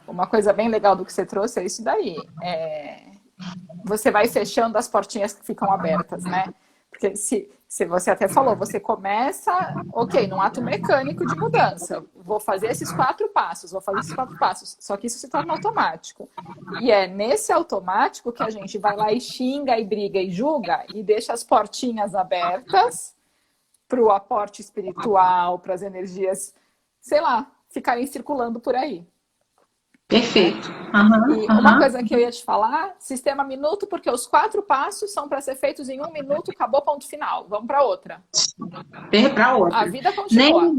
uma coisa bem legal do que você trouxe é isso daí. Você vai fechando as portinhas que ficam abertas, né? Porque se você até falou, você começa, ok, num ato mecânico de mudança. Vou fazer esses 4 passos, vou fazer esses 4 passos. Só que isso se torna automático. E é nesse automático que a gente vai lá e xinga, e briga, e julga, e deixa as portinhas abertas para o aporte espiritual, para as energias, sei lá, ficarem circulando por aí. Né? Perfeito. Uhum, E uma uhum. coisa que eu ia te falar, sistema minuto, porque os 4 passos são para ser feitos em 1 minuto, acabou, ponto final. Vamos para outra. Para A outra. vida continua.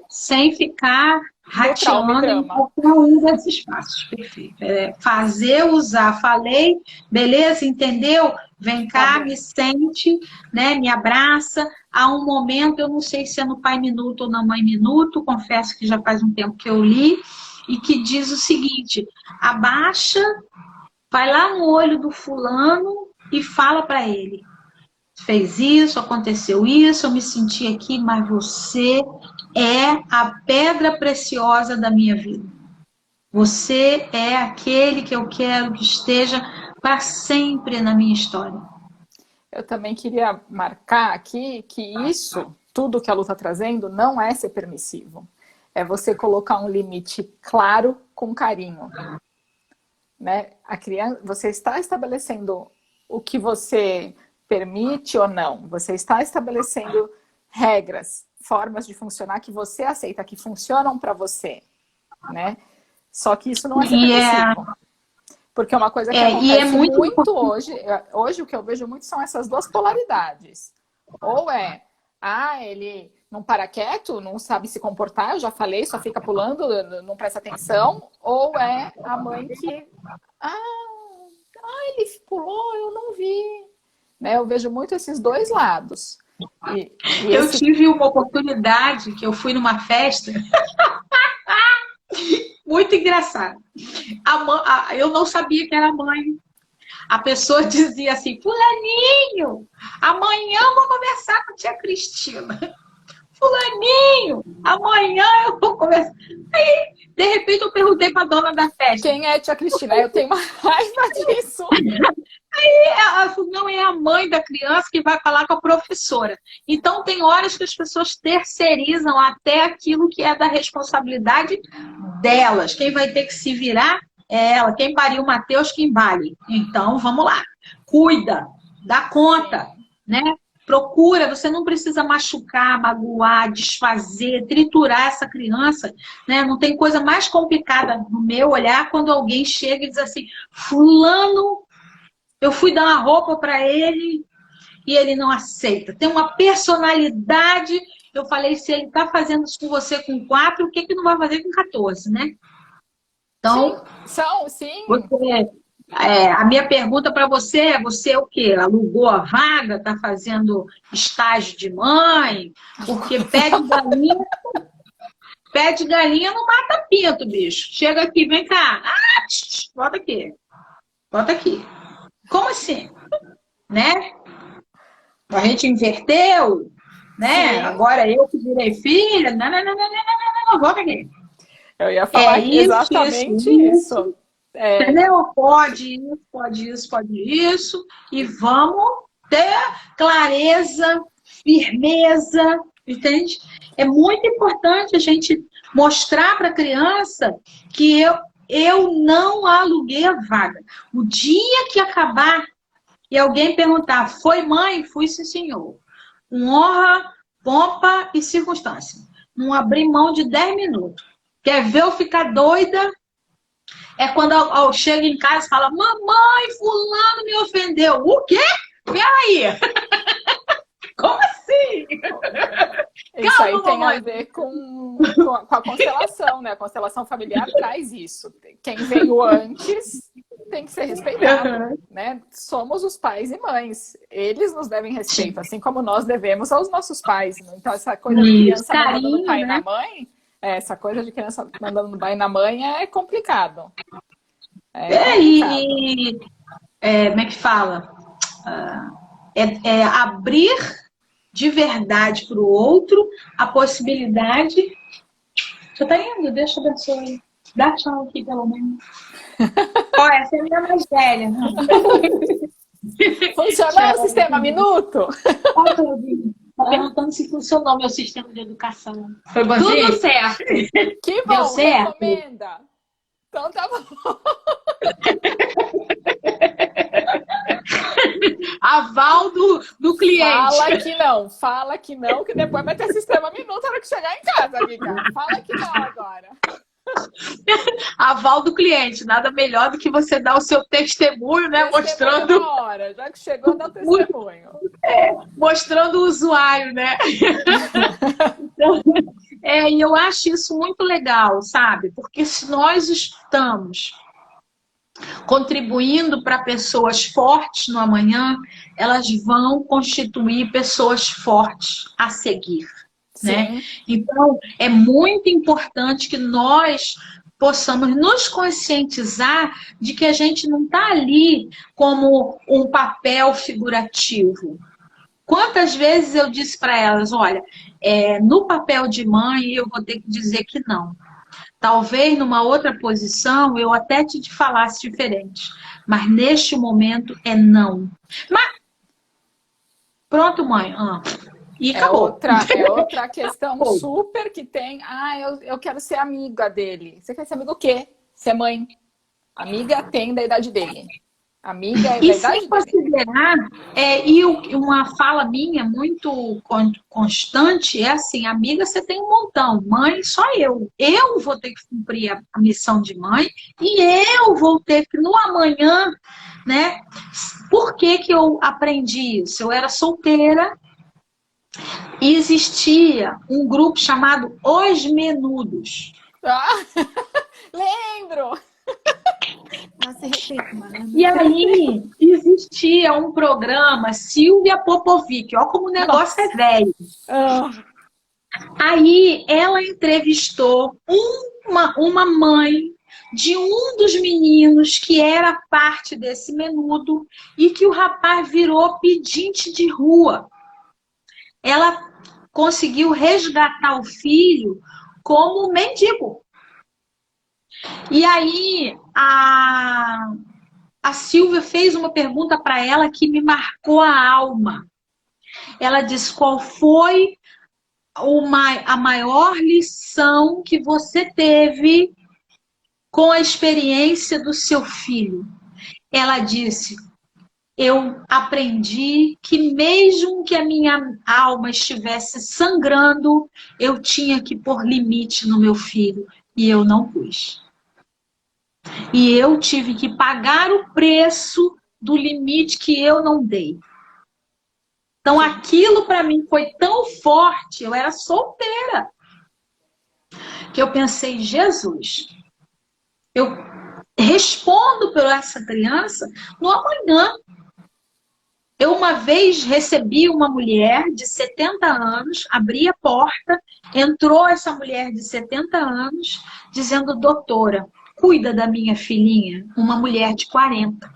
Sem ficar No trauma e rateando em drama. qualquer um desses passos. Perfeito. Fazer, usar, falei, beleza, entendeu? Vem Tá cá, bom. me sente, né? Me abraça. Há um momento, eu não sei se é no Pai Minuto ou na Mãe Minuto, confesso que já faz um tempo que eu li, e que diz o seguinte: abaixa, vai lá no olho do fulano e fala para ele: fez isso, aconteceu isso, eu me senti aqui, mas você é a pedra preciosa da minha vida. Você é aquele que eu quero que esteja para sempre na minha história. Eu também queria marcar aqui que isso, tudo que a Lu está trazendo, não é ser permissivo. É você colocar um limite claro com carinho. Né? A criança, você está estabelecendo o que você permite ou não. Você está estabelecendo regras, formas de funcionar que você aceita, que funcionam para você. Né? Só que isso não é ser E é, permissivo. Porque uma coisa que e é acontece muito muito importante. hoje o que eu vejo muito são essas duas polaridades. Ou ele não para quieto, não sabe se comportar, eu já falei, só fica pulando, não presta atenção. Ou é a mãe que, ele pulou, eu não vi. Né? Eu vejo muito esses dois lados. E Eu esse tive uma oportunidade que eu fui numa festa muito engraçada. Eu não sabia que era mãe. A pessoa dizia assim: Fulaninho, amanhã eu vou conversar com a tia Cristina. Fulaninho, amanhã eu vou conversar. Aí, de repente, eu perguntei para a dona da festa: quem é a tia Cristina? Eu tenho uma raiva disso. ela falou: não, é a mãe da criança que vai falar com a professora. Então, tem horas que as pessoas terceirizam até aquilo que é da responsabilidade delas. Quem vai ter que se virar é ela. Quem pariu o Mateus, que embale. Então, vamos lá. Cuida, dá conta, né? Procura, você não precisa machucar, magoar, desfazer, triturar essa criança, né? Não tem coisa mais complicada no meu olhar quando alguém chega e diz assim: fulano, eu fui dar uma roupa para ele e ele não aceita. Tem uma personalidade. Eu falei: se ele está fazendo isso com você com 4, o que que não vai fazer com 14, né? Sim, Então, sim. a minha pergunta para você é: você o quê? Alugou a vaga? Está fazendo estágio de mãe? Porque pede galinha não mata pinto, bicho. Chega aqui, vem cá. Volta aqui. Volta aqui. Como assim? Né? A gente inverteu? né? Sim, Agora eu que virei filha, não, não, não, não, não, não, não, volta aqui. eu ia É falar isso, exatamente isso. isso. É, Entendeu? Pode isso, pode isso, pode isso. E vamos ter clareza, firmeza, entende? É muito importante a gente mostrar para a criança que eu não aluguei a vaga. O dia que acabar e alguém perguntar, foi mãe? Fui, sim, senhor. Com honra, pompa e circunstância. Não abrir mão de 10 minutos. Quer ver eu ficar doida? É quando eu chego em casa e falo, mamãe, fulano me ofendeu. O quê? Peraí. Como assim? isso aí Calma, tem a mamãe. ver com a constelação, né? A constelação familiar traz isso. Quem veio antes tem que ser respeitado, né? Somos os pais e mães. Eles nos devem respeito, assim como nós devemos aos nossos pais. Então, essa coisa de Isso, criança mandando no carinho, pai e na né? mãe, essa coisa de criança mandando no pai e na mãe é complicado. É É, complicado. como é que fala? É abrir de verdade para o outro a possibilidade. Você tá indo? Deixa eu abençoe. Dá tchau aqui, pelo menos. Ó, essa é a minha mais velha. Não. Funcionou o Tchau. sistema minuto? Ó, Claudinha, tá perguntando se funcionou meu sistema de educação. Foi bonzinho? Tudo certo. Que Deu bom, certo? recomenda. Então tá bom. Aval do cliente. Fala que não, que depois vai ter sistema minuto na hora que chegar em casa, amiga. Fala que não agora. Aval do cliente. Nada melhor do que você dar o seu testemunho, né? Testemunho na hora, já que chegou, dá o testemunho. Mostrando o usuário, né? Então, e eu acho isso muito legal, sabe? Porque se nós estamos contribuindo para pessoas fortes no amanhã, elas vão constituir pessoas fortes a seguir, né? Sim, Então, é muito importante que nós possamos nos conscientizar de que a gente não está ali como um papel figurativo. Quantas vezes eu disse para elas, olha, no papel de mãe eu vou ter que dizer que não. Talvez numa outra posição eu até te falasse diferente, mas neste momento é não. Mas pronto, mãe. E acabou. é outra questão super que tem. Ah, eu quero ser amiga dele. Você quer ser amigo o quê? Ser mãe. Amiga tem da idade dele. Amiga é da E idade sem dele. considerar, uma fala minha muito constante é assim, amiga, você tem um montão, mãe, só eu. Eu vou ter que cumprir a missão de mãe e eu vou ter que, no amanhã, né? Por que que eu aprendi isso? Eu era solteira e existia um grupo chamado Os Menudos. Ah, lembro! E aí existia um programa Silvia Popovic, olha como o negócio é velho. Aí ela entrevistou uma mãe de um dos meninos que era parte desse menudo e que o rapaz virou pedinte de rua. Ela conseguiu resgatar o filho como mendigo. E aí a Silvia fez uma pergunta para ela que me marcou a alma. Ela disse: qual foi a maior lição que você teve com a experiência do seu filho? Ela disse: eu aprendi que mesmo que a minha alma estivesse sangrando, eu tinha que pôr limite no meu filho. E eu não pus. E eu tive que pagar o preço do limite que eu não dei. Então aquilo para mim foi tão forte, eu era solteira, que eu pensei, Jesus, eu respondo por essa criança no amanhã. Eu uma vez recebi uma mulher de 70 anos, abri a porta, entrou essa mulher de 70 anos, dizendo: doutora, cuida da minha filhinha, uma mulher de 40.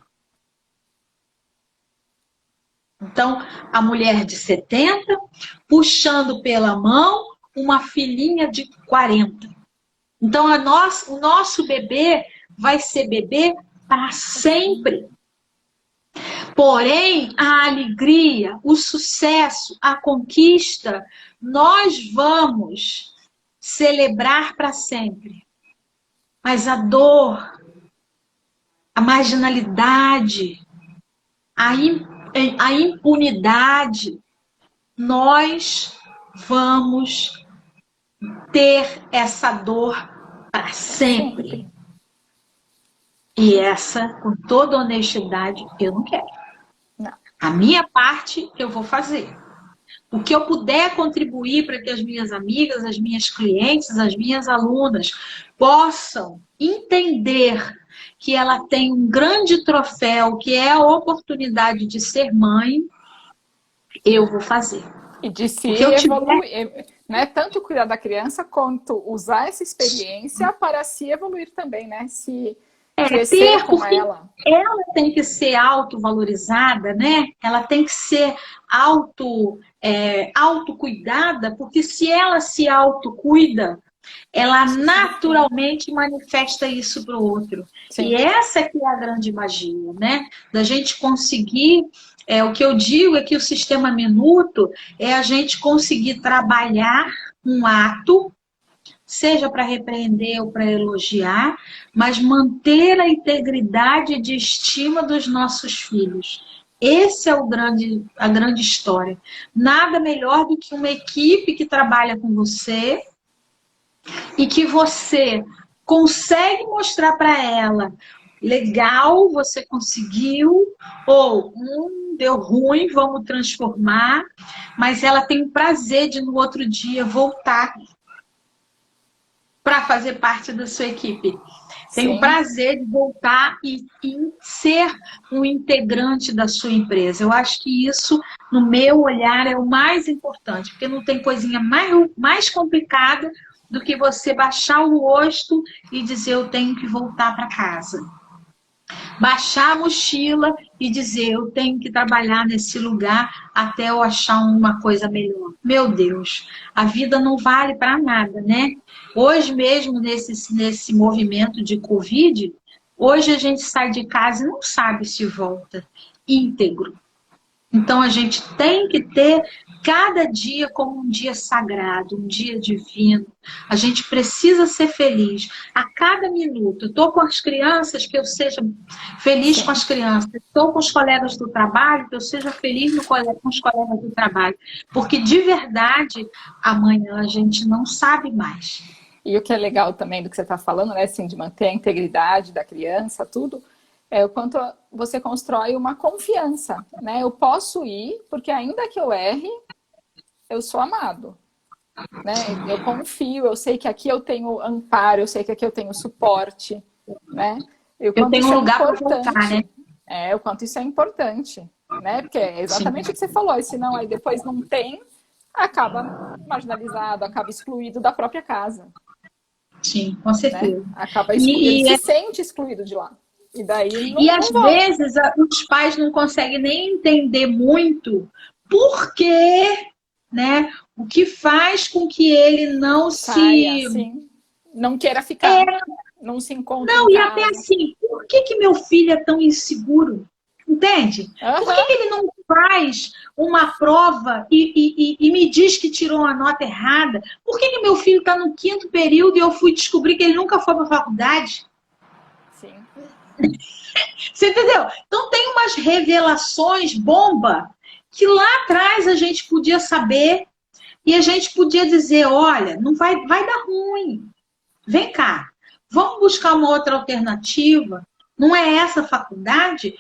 Então, a mulher de 70, puxando pela mão uma filhinha de 40. Então, o nosso bebê vai ser bebê para sempre. Porém, a alegria, o sucesso, a conquista, nós vamos celebrar para sempre. Mas a dor, a marginalidade, a impunidade, nós vamos ter essa dor para sempre. E essa, com toda honestidade, eu não quero. Não. A minha parte eu vou fazer. O que eu puder contribuir para que as minhas amigas, as minhas clientes, as minhas alunas possam entender que ela tem um grande troféu, que é a oportunidade de ser mãe, eu vou fazer. E de se evoluir, né? Tanto cuidar da criança quanto usar essa experiência para se evoluir também, né? Se crescer com ela. Ela tem que ser autovalorizada, né? Ela tem que ser autocuidada, porque se ela se autocuida, ela naturalmente manifesta isso para o outro. Sim. E essa que é a grande magia, né? Da gente conseguir, o que eu digo é que o sistema Minuto é a gente conseguir trabalhar um ato, seja para repreender ou para elogiar, mas manter a integridade de estima dos nossos filhos. Esse é a grande história. Nada melhor do que uma equipe que trabalha com você e que você consegue mostrar para ela, legal, você conseguiu, ou deu ruim, vamos transformar, mas ela tem o prazer de no outro dia voltar para fazer parte da sua equipe. Tem o prazer de voltar e ser um integrante da sua empresa. Eu acho que isso, no meu olhar, é o mais importante, porque não tem coisinha mais complicada do que você baixar o rosto e dizer eu tenho que voltar para casa. Baixar a mochila e dizer eu tenho que trabalhar nesse lugar até eu achar uma coisa melhor. Meu Deus, a vida não vale para nada, né? Hoje mesmo, nesse movimento de Covid, hoje a gente sai de casa e não sabe se volta íntegro. Então a gente tem que ter cada dia como um dia sagrado, um dia divino. A gente precisa ser feliz a cada minuto. Estou com as crianças, que eu seja feliz com as crianças. Estou com os colegas do trabalho, que eu seja feliz com os colegas do trabalho. Porque de verdade, amanhã a gente não sabe mais. E o que é legal também do que você está falando, né, assim, de manter a integridade da criança, tudo, é o quanto você constrói uma confiança, né? Eu posso ir, porque ainda que eu erre, eu sou amado, né? Eu confio, eu sei que aqui eu tenho amparo, eu sei que aqui eu tenho suporte, né? Eu tenho um lugar para voltar, né? O quanto isso é importante, né? Porque é exatamente o que você falou, e senão aí depois não tem, acaba marginalizado, acaba excluído da própria casa. Sim, com certeza. Né? Acaba excluído, ele se sente excluído de lá. E daí às vezes os pais não conseguem nem entender muito por quê, né? O que faz com que ele não saia, assim, não queira ficar, não se encontre. Não, e até assim, por que meu filho é tão inseguro? Entende? Por que ele não faz uma prova e me diz que tirou uma nota errada? Por que meu filho está no 5º período e eu fui descobrir que ele nunca foi para a faculdade? Sim. Você entendeu? Então tem umas revelações bomba que lá atrás a gente podia saber e a gente podia dizer, olha, não vai dar ruim. Vem cá, vamos buscar uma outra alternativa. Não é essa a faculdade?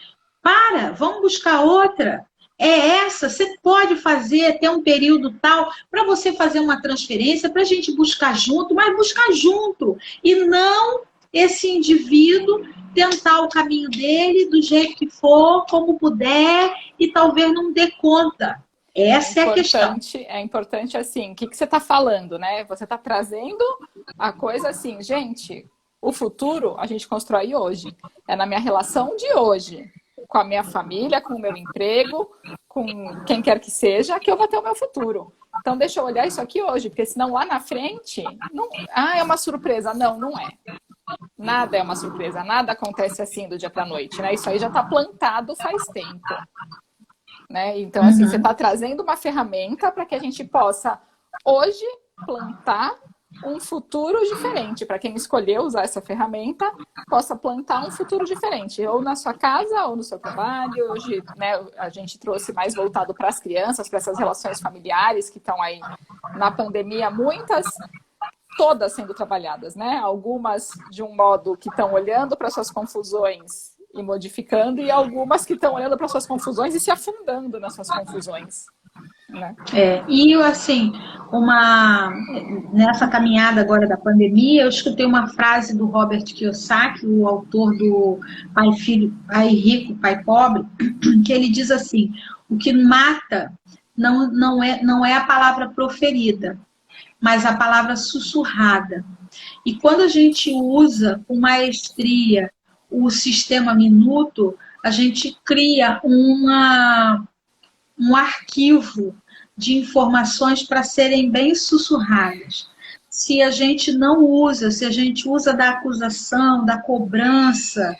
Vamos buscar outra. É essa, você pode fazer até um período tal para você fazer uma transferência, para a gente buscar junto, mas buscar junto. E não esse indivíduo tentar o caminho dele do jeito que for, como puder, e talvez não dê conta. Essa é a questão. É importante, assim, o que você está falando, né? Você está trazendo a coisa assim, gente, o futuro a gente constrói hoje. É na minha relação de hoje. com a minha família, com o meu emprego, com quem quer que seja, que eu vou ter o meu futuro. Então, deixa eu olhar isso aqui hoje, porque senão lá na frente, não, é uma surpresa. Não, não é. Nada é uma surpresa, nada acontece assim do dia para a noite, né? Isso aí já está plantado faz tempo. Né? Então, assim, você está trazendo uma ferramenta para que a gente possa, hoje, plantar um futuro diferente. Para quem escolheu usar essa ferramenta, possa plantar um futuro diferente. Ou na sua casa, ou no seu trabalho. Hoje, né, a gente trouxe mais voltado para as crianças, para essas relações familiares que estão aí na pandemia, todas sendo trabalhadas, né? Algumas de um modo que estão olhando para suas confusões e modificando, e algumas que estão olhando para suas confusões e se afundando nas suas confusões. Né? E assim, nessa caminhada agora da pandemia, eu escutei uma frase do Robert Kiyosaki, o autor do Pai Filho, Pai Rico, Pai Pobre, que ele diz assim: o que mata não é a palavra proferida, mas a palavra sussurrada. E quando a gente usa com maestria o sistema minuto, a gente cria um arquivo de informações para serem bem sussurradas. Se a gente não usa, se a gente usa da acusação, da cobrança,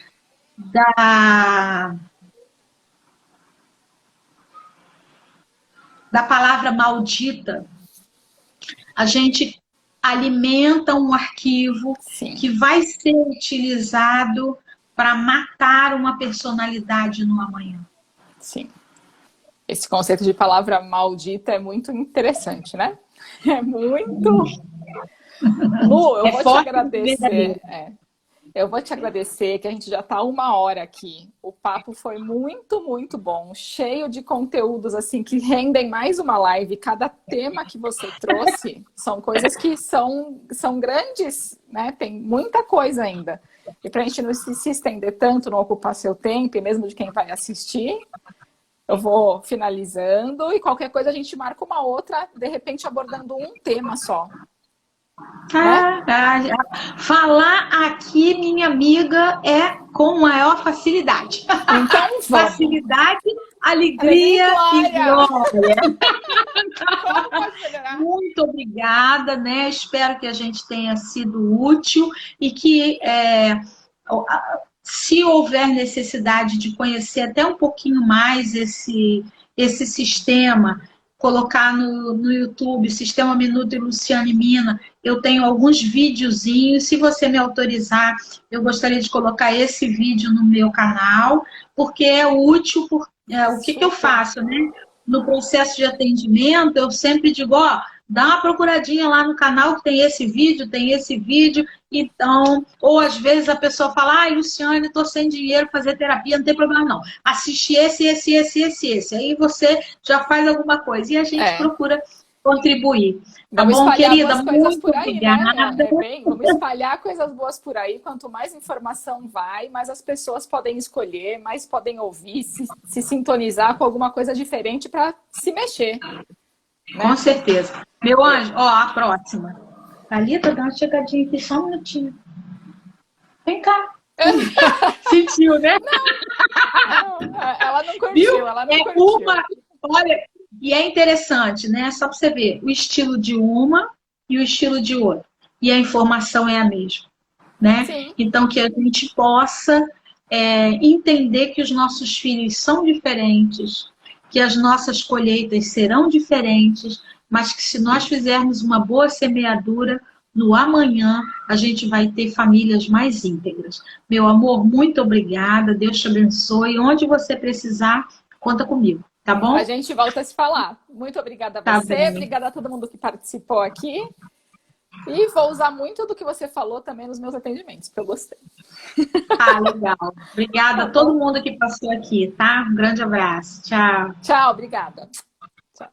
da palavra maldita, a gente alimenta um arquivo Sim. que vai ser utilizado para matar uma personalidade no amanhã. Sim. Esse conceito de palavra maldita é muito interessante, né? É muito... Lu, eu vou te agradecer. Eu vou te agradecer que a gente já está 1 hora aqui. O papo foi muito, muito bom. Cheio de conteúdos assim que rendem mais uma live. Cada tema que você trouxe são coisas que são grandes, né? Tem muita coisa ainda. E para a gente não se estender tanto, não ocupar seu tempo, e mesmo de quem vai assistir... Eu vou finalizando e qualquer coisa a gente marca uma outra, de repente abordando um tema só. Falar aqui, minha amiga, é com maior facilidade. Então vamos. Facilidade, alegria e glória. Muito obrigada, né? Espero que a gente tenha sido útil e que... se houver necessidade de conhecer até um pouquinho mais esse sistema, colocar no YouTube, Sistema Minuto e Luciane Mina, eu tenho alguns videozinhos, se você me autorizar, eu gostaria de colocar esse vídeo no meu canal, porque é útil, o que eu faço, né? No processo de atendimento, eu sempre digo, dá uma procuradinha lá no canal que tem esse vídeo, então, ou às vezes a pessoa fala, Luciane, estou sem dinheiro para fazer terapia, não tem problema não. Assiste esse. Aí você já faz alguma coisa e a gente procura contribuir. Tá bom, querida? Muito por aí, obrigada. Né? Vamos espalhar coisas boas por aí. Quanto mais informação vai, mais as pessoas podem escolher, mais podem ouvir, se sintonizar com alguma coisa diferente para se mexer. Né? Com certeza. Meu anjo, a próxima. Thalita, dá uma chegadinha aqui, só um minutinho. Vem cá. Sentiu, né? Não, ela não curtiu, ela não curtiu. Olha, e é interessante, né? Só para você ver, o estilo de uma e o estilo de outra. E a informação é a mesma, né? Sim. Então, que a gente possa entender que os nossos filhos são diferentes, que as nossas colheitas serão diferentes, mas que se nós fizermos uma boa semeadura, no amanhã a gente vai ter famílias mais íntegras. Meu amor, muito obrigada, Deus te abençoe. Onde você precisar, conta comigo, tá bom? A gente volta a se falar. Muito obrigada a você, obrigada a todo mundo que participou aqui. E vou usar muito do que você falou também nos meus atendimentos, porque eu gostei. Legal. Obrigada a todo mundo que passou aqui, tá? Um grande abraço. Tchau. Tchau, obrigada. Tchau.